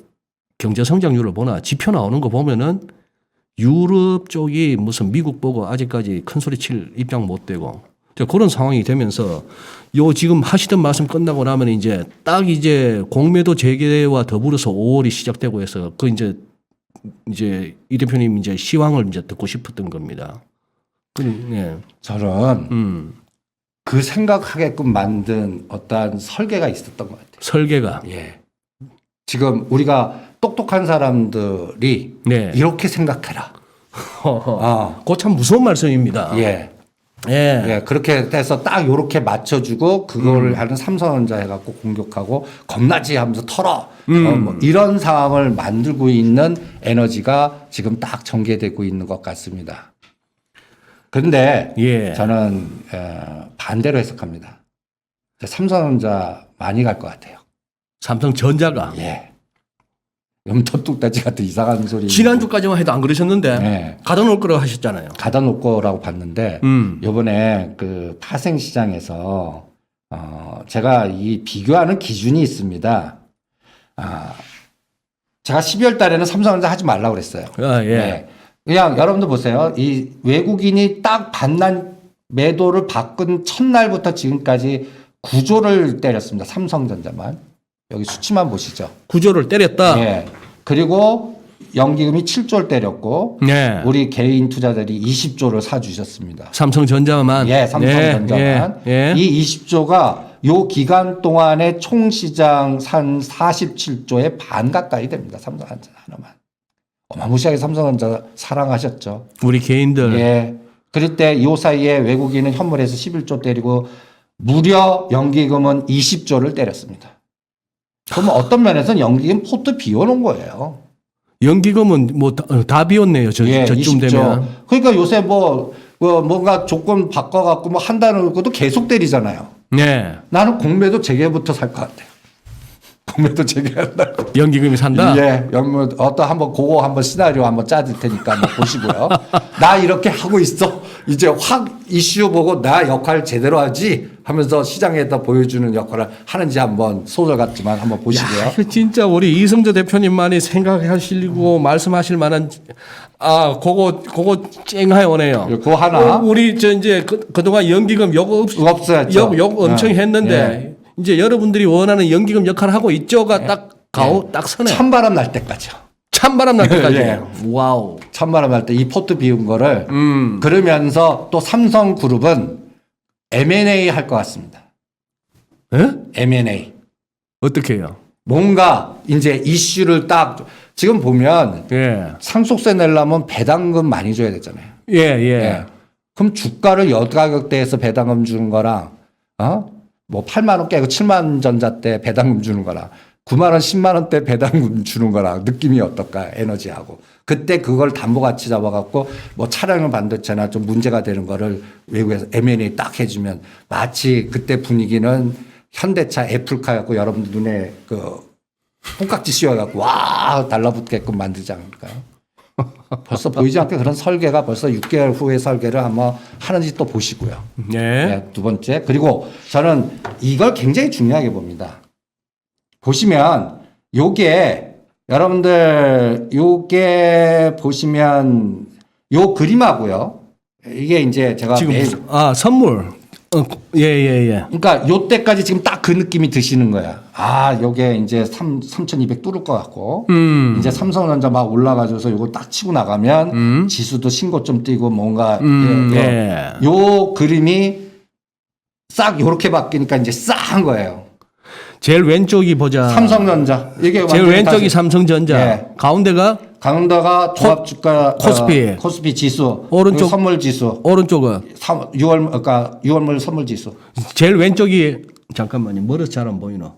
경제 성장률을 보나 지표 나오는 거 보면은 유럽 쪽이 무슨 미국 보고 아직까지 큰 소리 칠 입장 못 되고 그런 상황이 되면서 요 지금 하시던 말씀 끝나고 나면 이제 딱 이제 공매도 재개와 더불어서 5월이 시작되고 해서 그 이제 이 대표님 이제 시황을 이제 듣고 싶었던 겁니다. 네. 저는 그 생각하게끔 만든 어떠한 설계가 있었던 것 같아요. 설계가. 예. 지금 우리가 똑똑한 사람들이 네. 이렇게 생각해라. 그거 참 무서운 말씀입니다. 예. 예. 예. 그렇게 해서 딱 요렇게 맞춰주고 그거를 하는 삼성전자 해갖고 공격하고 겁나지 하면서 털어. 뭐 이런 상황을 만들고 있는 에너지가 지금 딱 전개되고 있는 것 같습니다. 그런데 예. 저는 반대로 해석합니다. 삼성전자 많이 갈 것 같아요. 삼성전자가. 예. 염터뚝딱지 같은 이상한 소리. 지난주까지만 해도 안 그러셨는데 네. 가다 놓을 거라고 하셨잖아요. 가다 놓을 거라고 봤는데 이번에 그 파생 시장에서 제가 이 비교하는 기준이 있습니다. 제가 12월 달에는 삼성전자 하지 말라고 그랬어요. 아, 예. 네. 그냥 여러분들 보세요. 이 외국인이 딱 반난 매도를 바꾼 첫날부터 지금까지 9조를 때렸습니다. 삼성전자만. 여기 수치만 보시죠. 구조를 때렸다. 예. 그리고 연기금이 7조를 때렸고 네. 우리 개인 투자자들이 20조를 사주셨습니다. 삼성전자만. 예, 삼성전자만. 예. 이 20조가 요 기간 동안에 총 시장 한 47조의 반 가까이 됩니다. 삼성전자 하나만. 어마무시하게 삼성전자 사랑하셨죠. 우리 개인들. 예. 그럴 때 이 사이에 외국인은 현물에서 11조 때리고 무려 연기금은 20조를 때렸습니다. 그러면 어떤 면에서는 연기금 포트 비워놓은 거예요. 연기금은 뭐 다 비웠네요. 예, 저쯤 20조. 되면. 그러니까 요새 뭔가 조건 바꿔갖고 뭐 한다는 것도 계속 때리잖아요. 네. 나는 공매도 재개부터 살 것 같아요. 공매도 재개한다. 연기금이 산다. 예, 어떤 한번 그거 한번 시나리오 한번 짜줄 테니까 한번 보시고요. 나 이렇게 하고 있어. 이제 확 이슈 보고 나 역할 제대로 하지 하면서 시장에다 보여주는 역할을 하는지 한번 소설 같지만 한번 보시고요. 야, 이거 진짜 우리 이승조 대표님만이 생각하시고 말씀하실 만한 그거 쨍하게 오네요. 그거 하나. 우리 이제 그동안 연기금 없었죠. 욕 엄청 했는데 이제 여러분들이 원하는 연기금 역할을 하고 있죠가 딱 서네. 찬바람 날 때까지요. 찬바람 날 때까지. 예. 와우. 찬바람 날 때 이 포트 비운 거를 그러면서 또 삼성그룹은 M&A 할 것 같습니다. 예? M&A. 어떻게 해요? 뭔가 이제 이슈를 딱 지금 보면 예. 상속세 내려면 배당금 많이 줘야 되잖아요. 예, 예. 예. 그럼 주가를 여가격대에서 배당금 주는 거랑 뭐 8만 원 깨고 7만 전자 때 배당금 주는 거랑 9만 원, 10만 원대 배당금 주는 거랑 느낌이 어떨까? 에너지하고. 그때 그걸 담보가치 잡아갖고 뭐 차량을 반도체나 좀 문제가 되는 거를 외국에서 M&A 딱 해주면 마치 그때 분위기는 현대차 애플카였고 여러분들 눈에 그 콩깍지 씌워갖고 와 달라붙게끔 만들지 않을까요? 벌써 보이지 않게 그런 설계가 벌써 6개월 후의 설계를 한번 하는지 또 보시고요. 예. 네, 두 번째. 그리고 저는 이걸 굉장히 중요하게 봅니다. 보시면 요게 여러분들 요게 보시면 요 그림하고요. 이게 이제 제가 지금 선물. 예. 그러니까 요 때까지 지금 딱 그 느낌이 드시는 거야. 요게 이제 3,200 뚫을 것 같고 이제 삼성전자 막 올라가줘서 요거 딱 치고 나가면 지수도 신고점 뛰고 뭔가 요 그림이 싹 요렇게 바뀌니까 이제 싸한 거예요. 제일 왼쪽이 보자. 삼성전자. 이게 제일 왼쪽이 삼성전자. 예. 가운데가 종합주가 코스피 지수. 오른쪽 선물 지수. 오른쪽은 6월물 선물 지수. 제일 왼쪽이 잠깐만요. 멀어서 잘 안 보이노.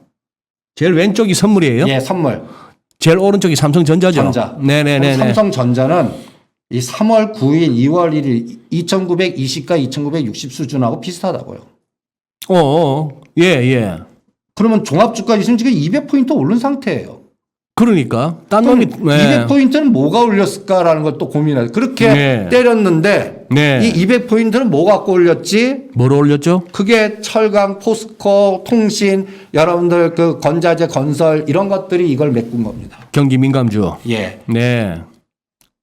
제일 왼쪽이 선물이에요? 예, 선물. 제일 오른쪽이 삼성전자죠. 전자. 네네네. 삼성전자는 이 3월 9일, 2월 1일 2,920과 2,960 수준하고 비슷하다고요. 예. 그러면 종합주가 지수는 지금 200포인트 오른 상태예요. 그러니까 딴 놈이 200포인트는 뭐가 올렸을까라는 걸 또 고민해요. 그렇게 때렸는데 이 200포인트는 뭐 갖고 올렸지? 뭐로 올렸죠? 그게 철강, 포스코, 통신, 여러분들 그 건자재, 건설 이런 것들이 이걸 메꾼 겁니다. 경기 민감주. 예. 네.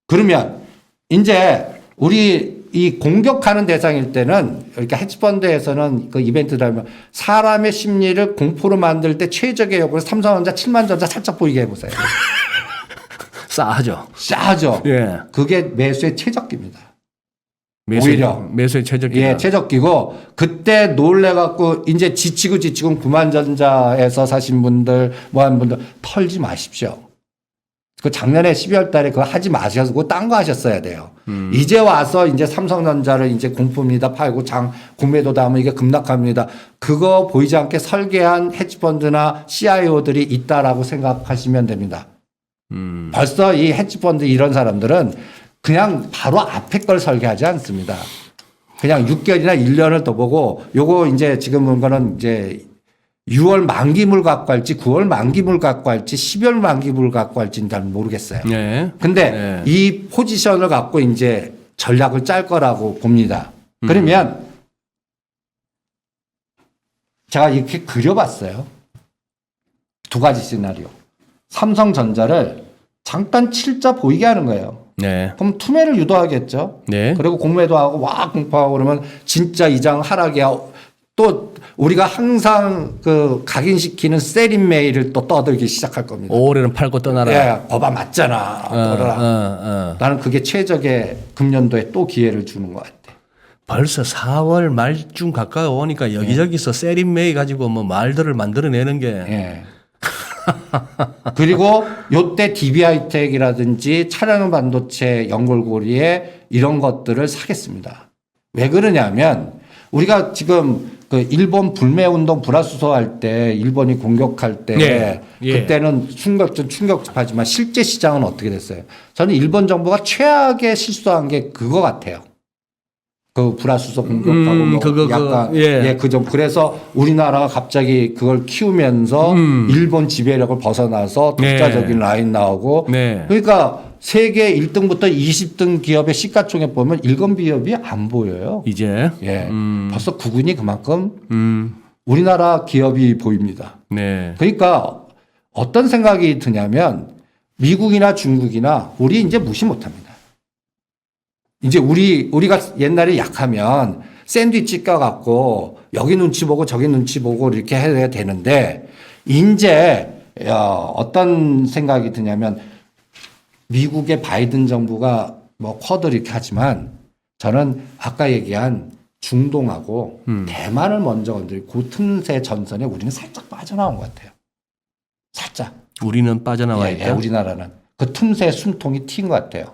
그러면 이제 우리 이 공격하는 대상일 때는 그러니까 헤지펀드에서는 그 이벤트를 하면 사람의 심리를 공포로 만들 때 최적의 역으로 삼성전자 7만 전자 살짝 보이게 해보세요. 싸하죠. 싸죠. 예. 그게 매수의 최적기입니다. 오히려 매수의 최적기. 예, 최적기고 그때 놀래갖고 이제 지치고 9만 전자에서 사신 분들 뭐 한 분들 털지 마십시오. 그 작년에 12월 달에 그거 하지 마셔서 딴 거 하셨어야 돼요. 이제 와서 이제 삼성전자를 이제 공품이다 팔고 공매도 다음에 이게 급락합니다. 그거 보이지 않게 설계한 헤지펀드나 CIO들이 있다라고 생각하시면 됩니다. 벌써 이 헤지펀드 이런 사람들은 그냥 바로 앞에 걸 설계하지 않습니다. 그냥 6개월이나 1년을 더 보고 요거 이제 지금 본 거는 이제 6월 만기물 갖고 할지 9월 만기물 갖고 할지 12월 만기물 갖고 할지는 잘 모르겠어요. 네. 근데 이 포지션을 갖고 이제 전략을 짤 거라고 봅니다. 그러면 제가 이렇게 그려봤어요. 두 가지 시나리오. 삼성전자를 잠깐 칠자 보이게 하는 거예요. 네. 그럼 투매를 유도하겠죠. 네. 그리고 공매도 하고 와 공포하고 그러면 진짜 이장 하락이야. 또 우리가 항상 그 각인시키는 세린 메일을 또 떠들기 시작할 겁니다. 올해는 팔고 떠나라. 예, 거봐 맞잖아. 떠나라. 나는 그게 최적의 금년도에 또 기회를 주는 것 같아. 벌써 4월 말쯤 가까이 오니까 여기저기서 세린메이 가지고 뭐 말들을 만들어내는 게 예. 그리고 요때 DB하이텍이라든지 차량용 반도체 연골고리에 이런 것들을 사겠습니다. 왜 그러냐면 우리가 지금 그 일본 불매운동 불화수소 할 때 일본이 공격할 때 예. 예. 그때는 충격하지만 실제 시장은 어떻게 됐어요? 저는 일본 정부가 최악의 실수한 게 그거 같아요. 그 불화수소 공격하고 뭐 약간 그래서 우리나라가 갑자기 그걸 키우면서 일본 지배력을 벗어나서 독자적인 라인 나오고 그러니까 세계 1등부터 20등 기업의 시가총액 보면 일본 기업이 안 보여요. 이제 벌써 구군이 그만큼 우리나라 기업이 보입니다. 네. 그러니까 어떤 생각이 드냐면 미국이나 중국이나 우리 이제 무시 못합니다. 이제 우리가 옛날에 약하면 샌드위치 껴갖고 여기 눈치 보고 저기 눈치 보고 이렇게 해야 되는데 이제 어떤 생각이 드냐면 미국의 바이든 정부가 뭐 쿼드 이렇게 하지만 저는 아까 얘기한 중동하고 대만을 먼저 건드리고 그 틈새 전선에 우리는 살짝 빠져나온 것 같아요. 살짝. 우리는 빠져나와 있다. 우리나라는 그 틈새 숨통이 튄 것 같아요.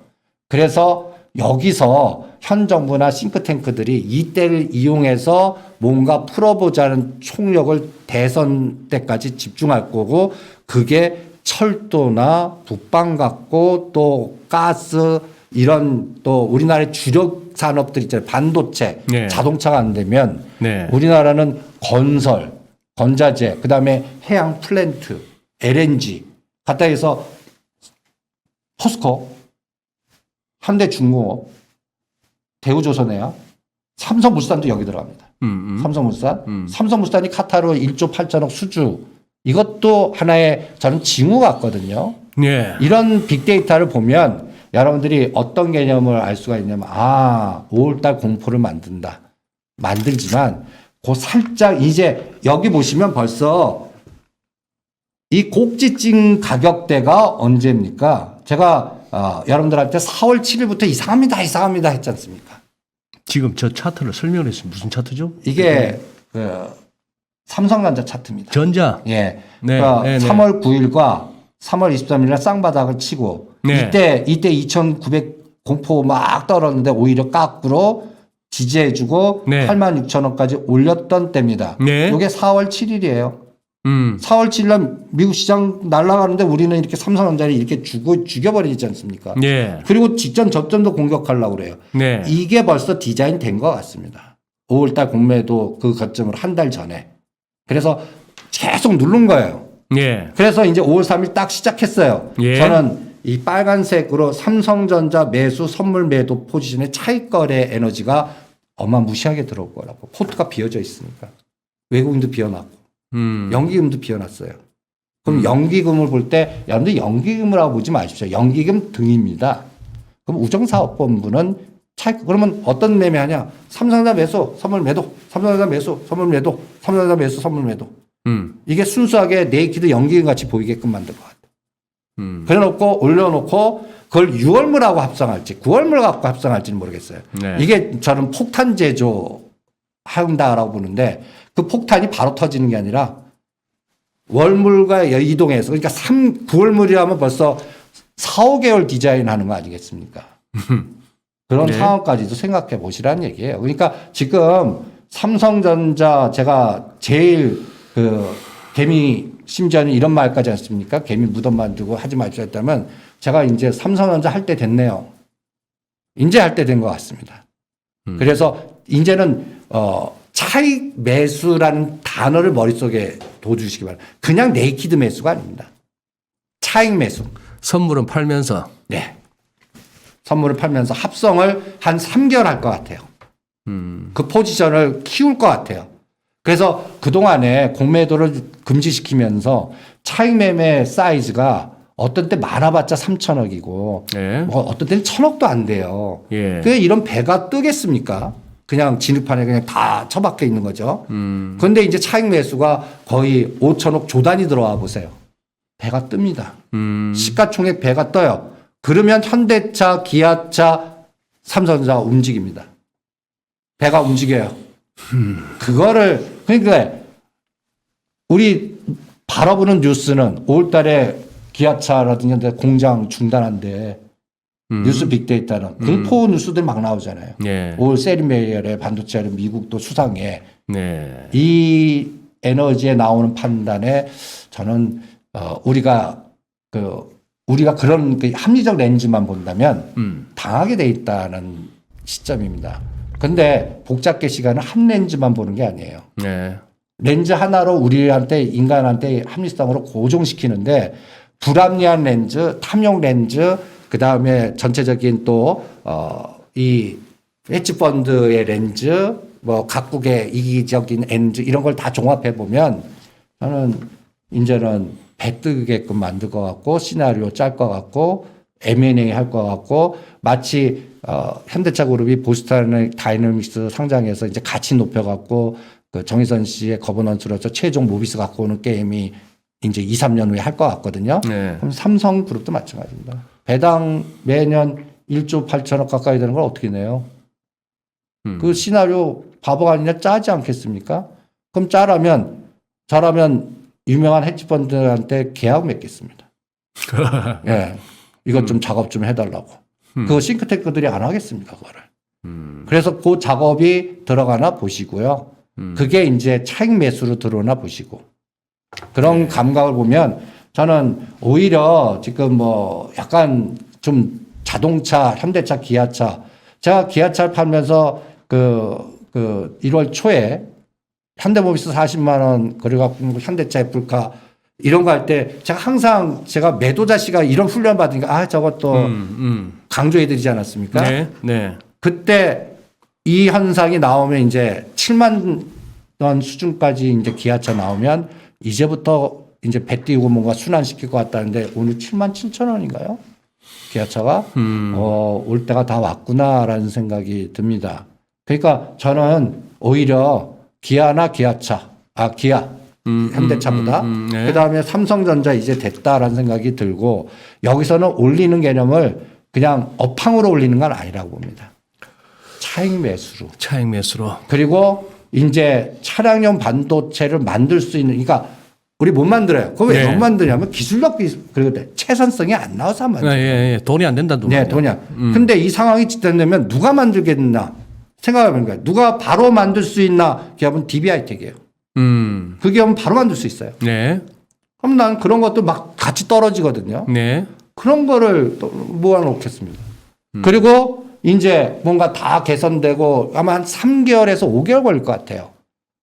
그래서 여기서 현 정부나 싱크탱크들이 이때를 이용해서 뭔가 풀어보자는 총력을 대선 때까지 집중할 거고 그게 철도나 북방 갖고 또 가스 이런 또 우리나라의 주력 산업들 있잖아요. 반도체, 네. 자동차가 안 되면 네. 우리나라는 건설, 건자재, 그다음에 해양 플랜트, LNG 갖다 해서 포스코, 현대중공업, 대우조선해양, 삼성물산도 여기 들어갑니다. 삼성물산. 삼성물산이 카타르 1조 8천억 수주. 이것도 하나의 저는 징후 같거든요. 네. 이런 빅데이터를 보면 여러분들이 어떤 개념을 알 수가 있냐면 5월달 공포를 만든다. 만들지만 그 살짝 이제 여기 보시면 벌써 이 꼭지증 가격대가 언제입니까? 제가 여러분들한테 4월 7일부터 이상합니다 했지 않습니까? 지금 저 차트를 설명을 했습니다. 무슨 차트죠? 이게 그 삼성전자 차트입니다. 전자. 예. 네. 그러니까 네. 3월 9일과 3월 23일 날 쌍바닥을 치고 네. 이때 2,900 공포 막 떨었는데 오히려 깎으로 지지해주고 네. 86,000원까지 올렸던 때입니다. 네. 이게 4월 7일이에요. 4월 7일 날 미국 시장 날아가는데 우리는 이렇게 삼성전자를 이렇게 죽여버리지 않습니까? 네. 그리고 직전 저점도 공격하려고 그래요. 네. 이게 벌써 디자인 된 것 같습니다. 5월달 공매도 그 거점을 한 달 전에. 그래서 계속 누른 거예요. 네. 그래서 이제 5월 3일 딱 시작했어요. 예. 저는 이 빨간색으로 삼성전자 매수 선물 매도 포지션의 차익 거래 에너지가 어마무시하게 들어올 거라고. 포트가 비어져 있으니까. 외국인도 비어놨고. 연기금도 비워놨어요. 그럼 연기금을 볼 때 여러분들 연기금이라고 보지 마십시오. 연기금 등입니다. 그럼 우정사업본부는 차익 그러면 어떤 매매하냐? 삼성전자 매수 선물 매도, 삼성전자 매수 선물 매도, 삼성전자 매수 선물 매도. 이게 순수하게 네이키드 연기금 같이 보이게끔 만든 것 같아요. 그래놓고 올려놓고 그걸 6월물하고 합성할지 9월물 갖고 합성할지는 모르겠어요. 네. 이게 저는 폭탄 제조 한다라고 보는데 그 폭탄이 바로 터지는 게 아니라 월물과 이동해서 그러니까 9월물이라면 벌써 4, 5개월 디자인하는 거 아니겠습니까? 그런 네. 상황까지도 생각해 보시라는 얘기예요. 그러니까 지금 삼성전자 제가 제일 그 개미 심지어는 이런 말까지 했습니까? 개미 무덤 만들고 하지 마십시오 했다면 제가 이제 삼성전자 할 때 됐네요. 이제 할 때 된 것 같습니다. 그래서 이제는 차익 매수라는 단어를 머릿속에 둬주시기 바랍니다. 그냥 네이키드 매수가 아닙니다. 차익 매수. 선물은 팔면서. 네. 선물을 팔면서 합성을 한 3개월 할 것 같아요. 그 포지션을 키울 것 같아요. 그래서 그동안에 공매도를 금지시키면서 차익 매매 사이즈가 어떤 때 많아봤자 3천억이고 네. 뭐 어떤 때는 1,000억도 안 돼요. 예. 그게 이런 배가 뜨겠습니까? 그냥 진입판에 그냥 다 처박혀 있는 거죠. 그런데 이제 차익 매수가 거의 5천억 조단이 들어와 보세요. 배가 뜹니다. 시가총액 배가 떠요. 그러면 현대차, 기아차, 삼성전자 움직입니다. 배가 움직여요. 그거를 그러니까 우리 바라보는 뉴스는 5월달에 기아차라든지 공장 중단한데 뉴스 빅데이터는 공포 뉴스들 막 나오잖아요. 네. 올 세리메이얼의 반도체를 미국도 수상해. 네. 이 에너지에 나오는 판단에 저는 우리가 그런 그 합리적 렌즈만 본다면 당하게 돼 있다는 시점입니다. 근데 복잡계 시간은 한 렌즈만 보는 게 아니에요. 네. 렌즈 하나로 우리한테 인간한테 합리성으로 고정시키는데 불합리한 렌즈, 탐욕 렌즈, 그 다음에 전체적인 또 이 헤지펀드의 렌즈, 뭐 각국의 이기적인 렌즈 이런 걸 다 종합해 보면 저는 이제는 배 뜨게끔 만들 것 같고 시나리오 짤 것 같고 M&A 할 것 같고 마치 현대차 그룹이 보스턴 다이내믹스 상장해서 이제 가치 높여갖고 그 정의선 씨의 거버넌스로서 최종 모비스 갖고 오는 게임이 이제 2, 3년 후에 할 것 같거든요. 네. 그럼 삼성 그룹도 마찬가지입니다. 배당 매년 1조 8천억 가까이 되는 걸 어떻게 내요? 그 시나리오 바보가 아니냐 짜지 않겠습니까? 그럼 잘하면 유명한 헤지펀드한테 계약 맺겠습니다. 예. 이것 좀 작업 좀 해달라고. 그거 싱크탱크들이 안 하겠습니까, 그거를. 그래서 그 작업이 들어가나 보시고요. 그게 이제 차익 매수로 들어오나 보시고. 그런 감각을 보면 저는 오히려 지금 뭐 약간 좀 자동차, 현대차, 기아차. 제가 기아차를 팔면서 그 1월 초에 현대모비스 40만 원 그리고 현대차 애플카 이런 거 할 때 제가 항상 제가 매도자 씨가 이런 훈련 받으니까 저것도 강조해 드리지 않았습니까? 네. 네. 그때 이 현상이 나오면 이제 7만 원 수준까지 이제 기아차 나오면 이제부터 이제 배 띄우고 뭔가 순환시킬 것 같다는데 오늘 7만 7천 원인가요? 기아차가 올 때가 다 왔구나라는 생각이 듭니다. 그러니까 저는 오히려 기아나 기아 현대차보다 네. 그다음에 삼성전자 이제 됐다라는 생각이 들고 여기서는 올리는 개념을 그냥 업황으로 올리는 건 아니라고 봅니다. 차익 매수로. 차익 매수로. 그리고 이제 차량용 반도체를 만들 수 있는 그러니까 우리 못 만들어요. 그거 왜 네. 못 만드냐면 기술력 그리고 채선성이 안 나와서 안 만들어요. 예. 돈이 안 된다는 네, 돈이 안. 근데 이 상황이 지속되면 누가 만들겠나 생각해보는 거예요. 누가 바로 만들 수 있나? 기업은 DB하이텍이에요. 그 기업은 바로 만들 수 있어요. 네. 그럼 난 그런 것도 막 같이 떨어지거든요. 네. 그런 거를 또 모아놓겠습니다. 그리고 이제 뭔가 다 개선되고 아마 한 3개월에서 5개월 걸릴 것 같아요.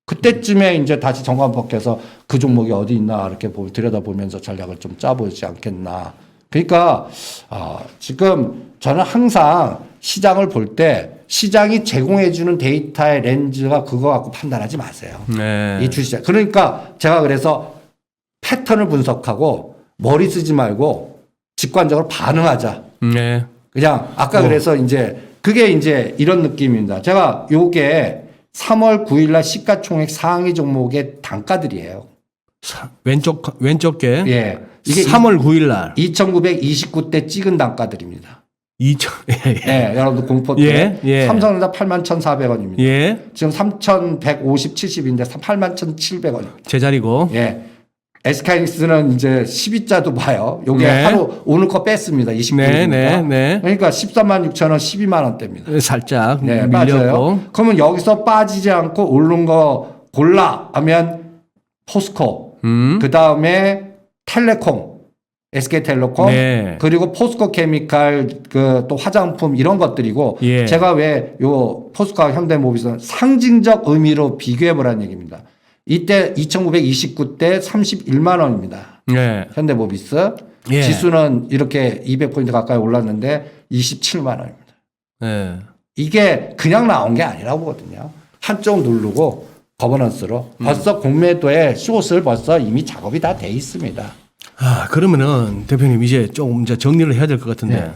그때쯤에 이제 다시 정관법께서 그 종목이 어디 있나 이렇게 들여다보면서 전략을 좀 짜보지 않겠나. 그러니까 지금 저는 항상 시장을 볼 때 시장이 제공해주는 데이터의 렌즈가 그거 갖고 판단하지 마세요. 네. 이 주시장. 그러니까 제가 그래서 패턴을 분석하고 머리 쓰지 말고 직관적으로 반응하자. 네. 그냥 아까 그래서 이제 그게 이제 이런 느낌입니다. 제가 요게 3월 9일 날 시가총액 상위 종목의 단가들이에요. 왼쪽 게. 예. 이게 3월 9일 날 2,929대 찍은 단가들입니다. 2천. 예, 여러분들 공포 때 예. 삼성전자 81,400원입니다. 예. 지금 3,150, 70인데 81,700원. 제자리고. 예. SK하이닉스는 이제 12자도 봐요. 요게 네. 하루 오늘 거 뺐습니다. 29일입니다. 네. 그러니까 13만 6천 원, 12만 원대입니다. 살짝 네, 밀렸고. 맞아요. 그러면 여기서 빠지지 않고 오른 거 골라 하면 포스코, 그 다음에 텔레콤, SK텔레콤, 네. 그리고 포스코 케미칼 그 또 화장품 이런 것들이고 예. 제가 왜 요 포스코와 현대모비스는 상징적 의미로 비교해 보라는 얘기입니다. 이때 2,929대 31만 원입니다. 네. 현대모비스 예. 지수는 이렇게 200포인트 가까이 올랐는데 27만 원입니다. 네. 이게 그냥 나온 게 아니라고 보거든요. 한쪽 누르고 거버넌스로 벌써 공매도에 숏을 벌써 이미 작업이 다 돼 있습니다. 그러면은 대표님 이제 조금 이제 정리를 해야 될 것 같은데 네.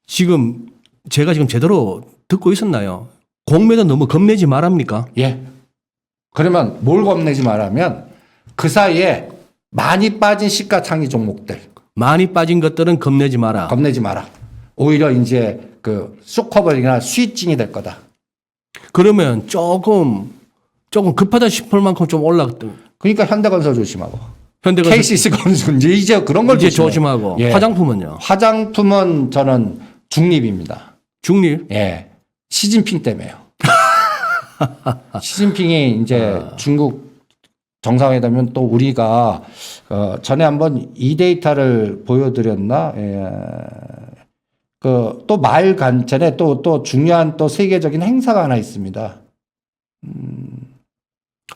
지금 제가 지금 제대로 듣고 있었나요? 공매도 너무 겁내지 말합니까? 예. 그러면 뭘 겁내지 말하면 그 사이에 많이 빠진 시가창위 종목들 많이 빠진 것들은 겁내지 마라. 겁내지 마라. 오히려 이제 그 쇼커버링이나 스위칭이 될 거다. 그러면 조금 급하다 싶을 만큼 좀 올랐던 그러니까 현대건설 조심하고 현대가 KCC 건설 이제 그런 걸 이제 조심해요. 조심하고 예. 화장품은요. 화장품은 저는 중립입니다. 중립. 예. 시진핑 때문에요. 시진핑이 이제 중국 정상회담이면 또 우리가 전에 한번 이 데이터를 보여드렸나? 예. 그 또 말 전에 또 중요한 또 세계적인 행사가 하나 있습니다.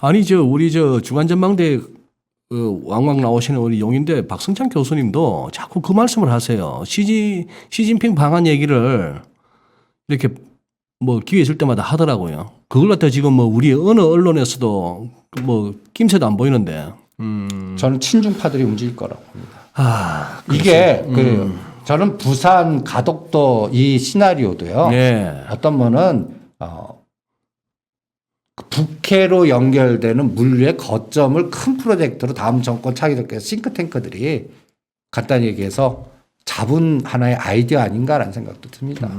아니 우리 중간전망대 왕왕 나오시는 우리 용인대 박승찬 교수님도 자꾸 그 말씀을 하세요. 시진핑 방한 얘기를 이렇게 뭐 기회 있을 때마다 하더라고요. 그걸 갖다 지금 뭐 우리 어느 언론에서도 뭐 낌새도 안 보이는데. 저는 친중파들이 움직일 거라고 봅니다. 아, 이게 저는 부산 가덕도 이 시나리오도요. 네. 어떤 분은 북해로 연결되는 물류의 거점을 큰 프로젝트로 다음 정권 차기적께서 싱크탱크들이 간단히 얘기해서 잡은 하나의 아이디어 아닌가라는 생각도 듭니다.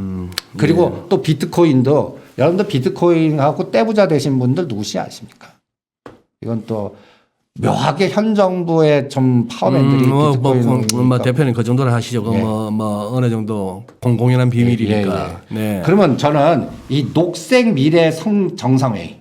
그리고 또 비트코인도 여러분들 비트코인하고 떼부자 되신 분들 누구시 아십니까? 이건 또 묘하게 현 정부의 좀 파워맨들이 비트코인 대표님 그 정도로 하시죠. 예. 어느 정도 공공연한 비밀이니까. 네. 그러면 저는 이 녹색 미래 정상회의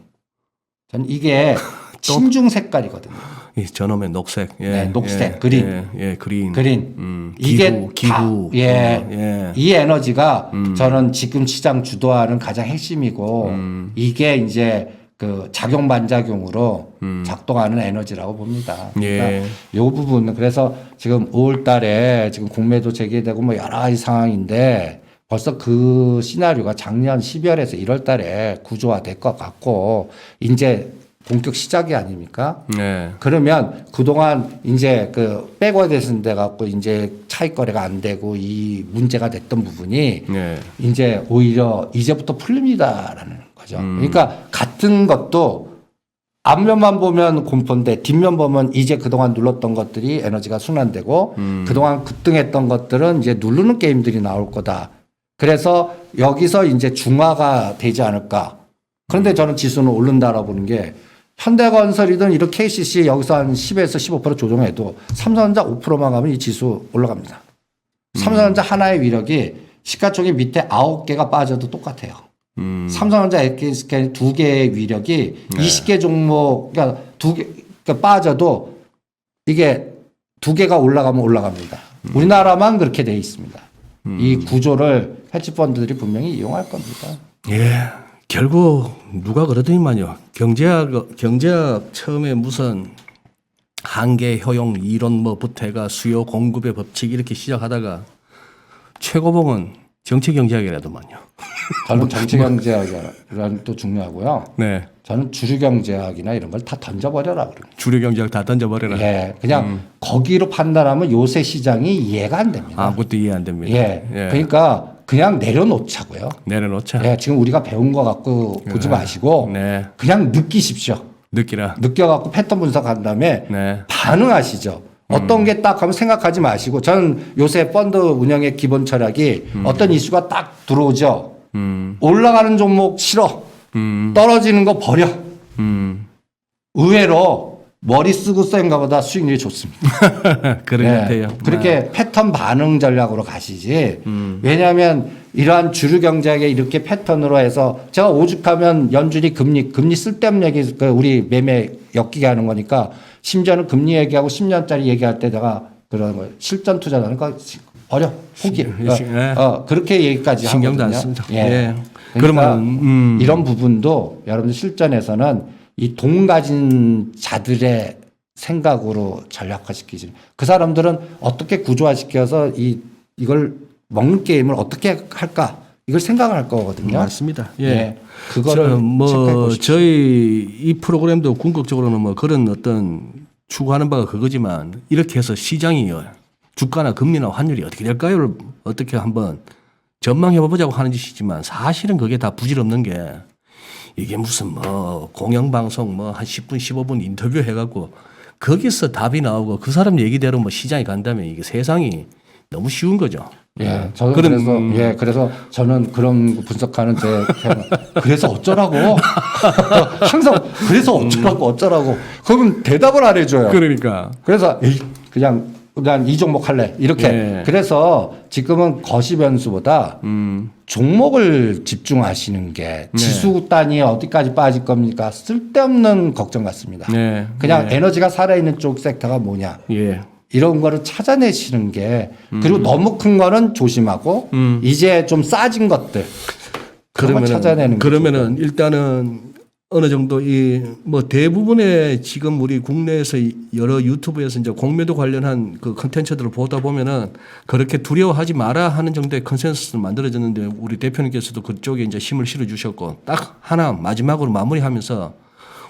전 이게 친중 색깔이거든요. 이 저놈의 녹색. 예. 네, 녹색, 예. 그린. 예, 그린. 이게 기후. 이 에너지가 저는 지금 시장 주도하는 가장 핵심이고 이게 이제 그 작용 반작용으로 작동하는 에너지라고 봅니다. 그러니까 예. 요 부분은 그래서 지금 5월 달에 지금 공매도 재개되고 뭐 여러 가지 상황인데 벌써 그 시나리오가 작년 12월에서 1월 달에 구조화될 것 같고 이제 본격 시작이 아닙니까? 네. 그러면 그동안 이제 그 백워드에서 돼 갖고 이제 차익 거래가 안 되고 이 문제가 됐던 부분이 네. 이제 오히려 이제부터 풀립니다라는 거죠. 그러니까 같은 것도 앞면만 보면 공포인데 뒷면 보면 이제 그동안 눌렀던 것들이 에너지가 순환되고 그동안 급등했던 것들은 이제 누르는 게임들이 나올 거다. 그래서 여기서 이제 중화가 되지 않을까. 그런데 저는 지수는 오른다라고 보는 게 현대건설이든 이런 KCC 여기서 한 10에서 15% 조정해도 삼성전자 5%만 가면 이 지수 올라갑니다. 삼성전자 하나의 위력이 시가총액 밑에 9개가 빠져도 똑같아요. 삼성전자 SK 2개의 위력이 20개 종목, 그러니까 2개 그러니까 빠져도 이게 2개가 올라가면 올라갑니다. 우리나라만 그렇게 돼 있습니다. 이 구조를 헤지펀드들이 분명히 이용할 겁니다. 예. 결국 누가 그러더니만요. 경제학 처음에 무슨 한계 효용 이론 뭐부터 해가 수요 공급의 법칙 이렇게 시작하다가 최고봉은 정치 경제학이라더만요. 저는 정치 경제학이라는 또 중요하고요. 네. 저는 주류 경제학이나 이런 걸 다 던져버려라 그래요. 주류 경제학 다 던져버려라. 예, 그냥 거기로 판단하면 요새 시장이 이해가 안 됩니다. 아, 그것도 이해 안 됩니다. 예, 그러니까 그냥 내려놓자고요. 내려놓자. 예, 지금 우리가 배운 거 갖고 보지 마시고 네. 그냥 느끼십시오. 느끼라. 느껴갖고 패턴 분석한 다음에 네. 반응하시죠. 어떤 게 딱 하면 생각하지 마시고 저는 요새 펀드 운영의 기본 철학이 어떤 이슈가 딱 들어오죠. 올라가는 종목 싫어. 떨어지는 거 버려. 의외로 머리 쓰고 쓴가 보다 수익률이 좋습니다. 그런 것 같아요. 그렇게 패턴 반응 전략으로 가시지. 왜냐하면 이러한 주류 경제학에 이렇게 패턴으로 해서 제가 오죽하면 연준이 금리 쓸데없는 얘기 우리 매매 엮이게 하는 거니까 심지어는 금리 얘기하고 10년짜리 얘기할 때 내가 그런 거 실전 투자라는 거 버려 포기. 그렇게 얘기까지 신경도 하거든요. 안 씁니다. 예. 예. 그러니까 그러면 이런 부분도 여러분들 실전에서는 이 돈 가진 자들의 생각으로 전략화시키지. 그 사람들은 어떻게 구조화시켜서 이걸 먹는 게임을 어떻게 할까? 이걸 생각을 할 거거든요. 맞습니다. 예. 예. 그거를 체크해 보십시오. 저희 이 프로그램도 궁극적으로는 뭐 그런 어떤 추구하는 바가 그거지만 이렇게 해서 시장이요. 주가나 금리나 환율이 어떻게 될까요를 어떻게 한번 전망해 보자고 하는 짓이지만 사실은 그게 다 부질없는 게 이게 무슨 뭐 공영방송 뭐 한 10분 15분 인터뷰 해갖고 거기서 답이 나오고 그 사람 얘기대로 뭐 시장이 간다면 이게 세상이 너무 쉬운 거죠. 예, 저는 그런, 그래서 저는 그런 거 분석하는 그래서 어쩌라고 항상 그래서 어쩌라고 그러면 대답을 안 해줘요. 그러니까. 그래서 에이, 그냥 이 종목 할래 이렇게. 예. 그래서 지금은 거시 변수보다 종목을 집중하시는 게 지수 단위 어디까지 빠질 겁니까? 쓸데없는 걱정 같습니다. 네. 그냥 에너지가 살아있는 쪽 섹터가 뭐냐. 예. 이런 거를 찾아내시는 게 그리고 너무 큰 거는 조심하고 이제 좀 싸진 것들 그런 거 찾아내는 게 그러면은 일단은 어느 정도 이 뭐 대부분의 지금 우리 국내에서 여러 유튜브에서 이제 공매도 관련한 그 컨텐츠들을 보다 보면은 그렇게 두려워하지 마라 하는 정도의 컨센서스를 만들어졌는데 우리 대표님께서도 그쪽에 이제 힘을 실어 주셨고 딱 하나 마지막으로 마무리하면서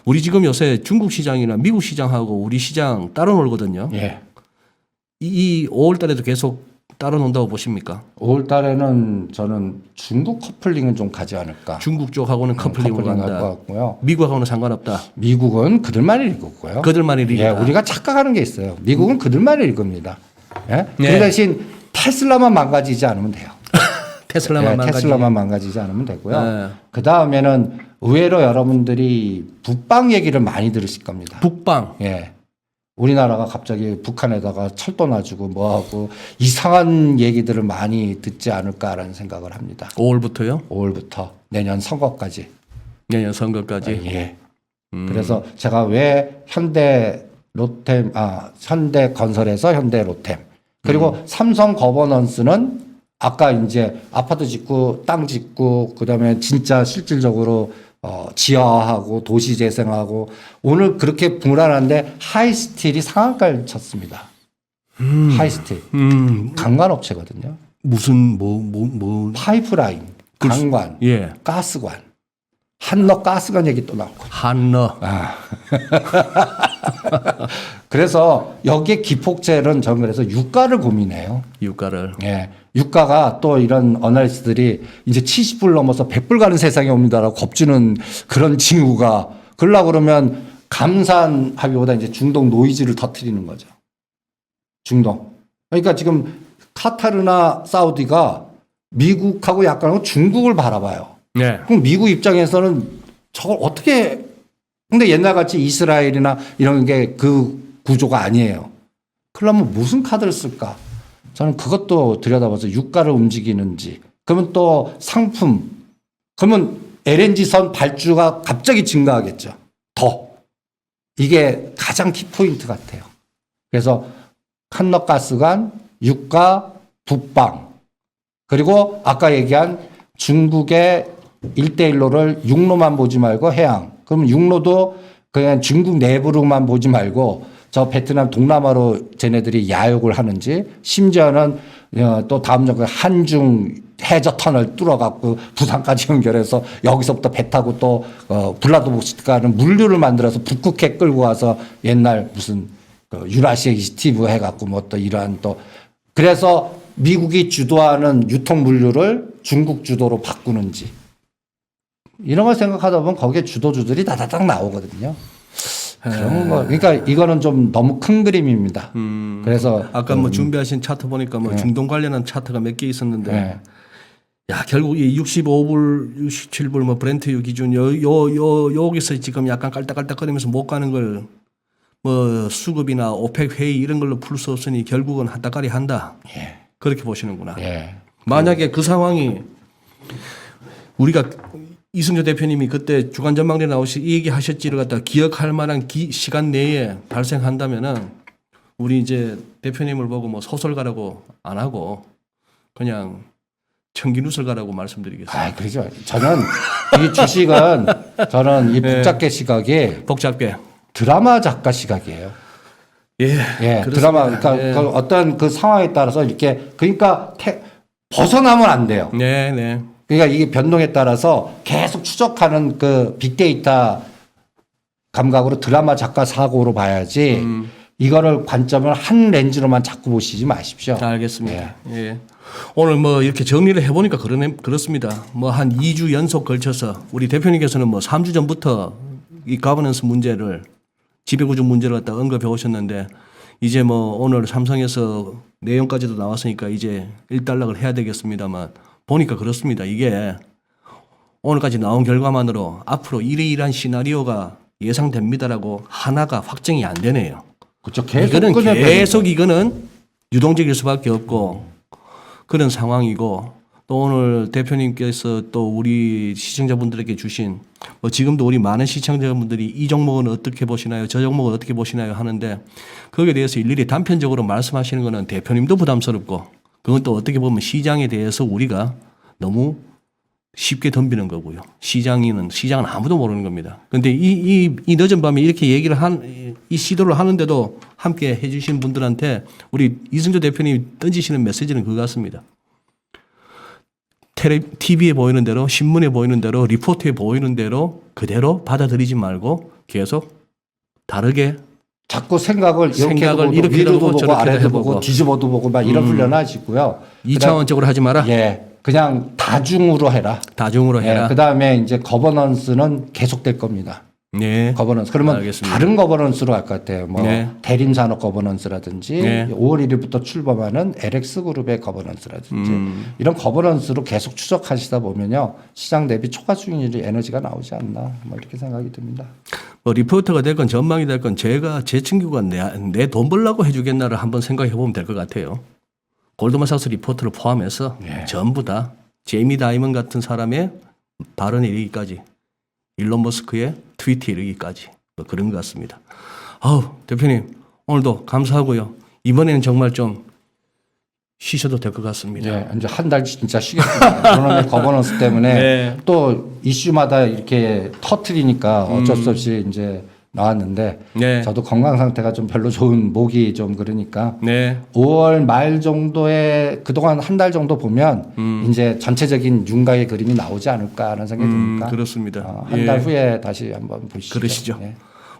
우리 지금 요새 중국 시장이나 미국 시장하고 우리 시장 따로 놀거든요. 예. 이 5월 달에도 계속 따로 논다고 보십니까? 5월 달에는 저는 중국 커플링은 좀 가지 않을까. 중국 쪽하고는 커플링으로 갈것 간다. 같고요. 미국하고는 상관없다. 미국은 그들만 읽고요. 그들만이 리그다. 예, 우리가 착각하는 게 있어요. 미국은 그들만 읽습니다. 예? 네. 그 대신 테슬라만 망가지지 않으면 돼요. 테슬라만 망가지. 테슬라만 망가지지 않으면 되고요. 네. 그 다음에는 의외로 여러분들이 북방 얘기를 많이 들으실 겁니다. 북방. 예. 우리나라가 갑자기 북한에다가 철도 놔주고 뭐하고 이상한 얘기들을 많이 듣지 않을까라는 생각을 합니다. 5월부터요? 5월부터 내년 선거까지. 내년 선거까지. 예. 그래서 제가 왜 현대 건설에서 현대 로템 그리고 삼성 거버넌스는 아까 이제 아파트 짓고 땅 짓고 그다음에 진짜 실질적으로 지하하고 도시 재생하고 오늘 그렇게 불안한데 하이스틸이 상한가를 쳤습니다. 하이스틸 강관업체거든요. 무슨 파이프라인, 강관, 예. 가스관, 한너 가스관 얘기 또 나오고. 한너. 그래서 여기에 기폭제는 저는 그래서 유가를 고민해요. 유가를. 예. 유가가 또 이런 어널리스트들이 이제 70불 넘어서 100불 가는 세상이 옵니다라고 겁주는 그런 징후가 그러려고 그러면 감산 합의보다 이제 중동 노이즈를 터뜨리는 거죠. 중동. 그러니까 지금 카타르나 사우디가 미국하고 약간 중국을 바라봐요. 네. 그럼 미국 입장에서는 저걸 어떻게 근데 옛날같이 이스라엘이나 이런 게 그 구조가 아니에요. 그러면 무슨 카드를 쓸까? 저는 그것도 들여다봐서 유가를 움직이는지 그러면 또 상품 그러면 LNG선 발주가 갑자기 증가하겠죠. 더. 이게 가장 키포인트 같아요. 그래서 한너가스관, 유가, 북방 그리고 아까 얘기한 중국의 1대1로를 육로만 보지 말고 해양. 그럼 육로도 그냥 중국 내부로만 보지 말고 저 베트남 동남아로 쟤네들이 야욕을 하는지 심지어는 또 다음 정도 한중 해저 터널 뚫어갖고 부산까지 연결해서 여기서부터 배 타고 또 블라디보스토크가는 물류를 만들어서 북극해 끌고 와서 옛날 무슨 유라시아 이스티브 해갖고 뭐 또 이러한 또 그래서 미국이 주도하는 유통 물류를 중국 주도로 바꾸는지 이런 걸 생각하다 보면 거기에 주도주들이 다다닥 나오거든요. 그런 거 그러니까 이거는 좀 너무 큰 그림입니다. 그래서 아까 뭐 준비하신 차트 보니까 뭐 중동 관련한 차트가 몇 개 있었는데 야 결국 이 65불, 67불 뭐 브렌트유 기준 여기서 지금 약간 깔딱깔딱거리면서 못 가는 걸 뭐 수급이나 오펙 회의 이런 걸로 풀 수 없으니 결국은 한따까리 한다. 그렇게 보시는구나. 만약에 그 상황이 우리가 이승조 대표님이 그때 주간 전망대 나오시 이 얘기 하셨지를 갖다 기억할 만한 시간 내에 발생한다면은 우리 이제 대표님을 보고 뭐 소설가라고 안 하고 그냥 청기누설가라고 말씀드리겠습니다. 아, 그러죠. 저는 이 주식은 저는 이 복잡계 시각이 복잡계 드라마 작가 시각이에요. 예, 드라마 그러니까 예. 그 어떤 그 상황에 따라서 이렇게 그러니까 벗어나면 안 돼요. 네. 그러니까 이게 변동에 따라서 계속 추적하는 그 빅데이터 감각으로 드라마 작가 사고로 봐야지 이거를 관점을 한 렌즈로만 자꾸 보시지 마십시오. 알겠습니다. 예. 오늘 뭐 이렇게 정리를 해보니까 그렇습니다. 뭐 한 2주 연속 걸쳐서 우리 대표님께서는 뭐 3주 전부터 이 가버넌스 문제를 지배구조 문제를 갖다 언급해 오셨는데 이제 뭐 오늘 삼성에서 내용까지도 나왔으니까 이제 일단락을 해야 되겠습니다만 보니까 그렇습니다. 이게 오늘까지 나온 결과만으로 앞으로 이러이러한 시나리오가 예상됩니다라고 하나가 확정이 안 되네요. 그렇죠. 계속 이거는 끊어야 계속 이거는 유동적일 수밖에 없고 그런 상황이고 또 오늘 대표님께서 또 우리 시청자분들에게 주신 뭐 지금도 우리 많은 시청자분들이 이 종목은 어떻게 보시나요? 저 종목은 어떻게 보시나요? 하는데 거기에 대해서 일일이 단편적으로 말씀하시는 거는 대표님도 부담스럽고 그건 또 어떻게 보면 시장에 대해서 우리가 너무 쉽게 덤비는 거고요. 시장은 아무도 모르는 겁니다. 근데 이 늦은 밤에 이렇게 얘기를 이 시도를 하는데도 함께 해주신 분들한테 우리 이승조 대표님이 던지시는 메시지는 그거 같습니다. TV에 보이는 대로, 신문에 보이는 대로, 리포트에 보이는 대로 그대로 받아들이지 말고 계속 다르게 자꾸 생각을 생각을 보고, 이렇게도 위로도 보고 보고 저렇게도 아래도 해보고. 보고 뒤집어도 보고 막 이런 훈련 하시고요. 2차원적으로 하지 마라. 예, 그냥 다중으로 해라. 다중으로 해라. 예, 그다음에 이제 거버넌스는 계속될 겁니다. 네. 거버넌스. 그러면 알겠습니다. 다른 거버넌스로 할 것 같아요. 뭐 네. 대림산업 거버넌스라든지 네. 5월 1일부터 출범하는 LX 그룹의 거버넌스라든지 이런 거버넌스로 계속 추적하시다 보면요 시장 대비 초과 수익률이 에너지가 나오지 않나 뭐 이렇게 생각이 듭니다. 뭐 리포터가 됐건 전망이 됐건 제가 제 친구가 내 돈 벌라고 해주겠나를 한번 생각해 보면 될 것 같아요. 골드만삭스 리포터를 포함해서 전부 다 제이미 다이먼 같은 사람의 발언에 이르기까지 일론 머스크의 트위트에 이르기까지 뭐 그런 것 같습니다. 아우 대표님 오늘도 감사하고요. 이번에는 정말 좀 쉬셔도 될 것 같습니다. 예, 이제 한 달 진짜 쉬겠습니다. 그러면 거버넌스 때문에 네. 또 이슈마다 이렇게 터트리니까 어쩔 수 없이 이제 나왔는데 네. 저도 건강 상태가 좀 별로 좋은 목이 좀 그러니까 네. 5월 말 정도에 그동안 한 달 정도 보면 이제 전체적인 윤곽의 그림이 나오지 않을까라는 생각이 듭니다. 그렇습니다. 한 달 예. 후에 다시 한번 보시죠. 그러시죠. 예.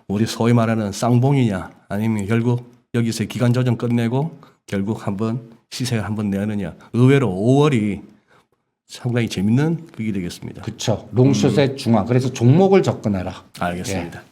우리 소위 말하는 쌍봉이냐 아니면 결국 여기서 기간 조정 끝내고 결국 한번 시세를 한번 내느냐. 의외로 5월이 상당히 재밌는 그게 되겠습니다. 그렇죠. 롱숏의 중앙. 그래서 종목을 접근해라. 알겠습니다.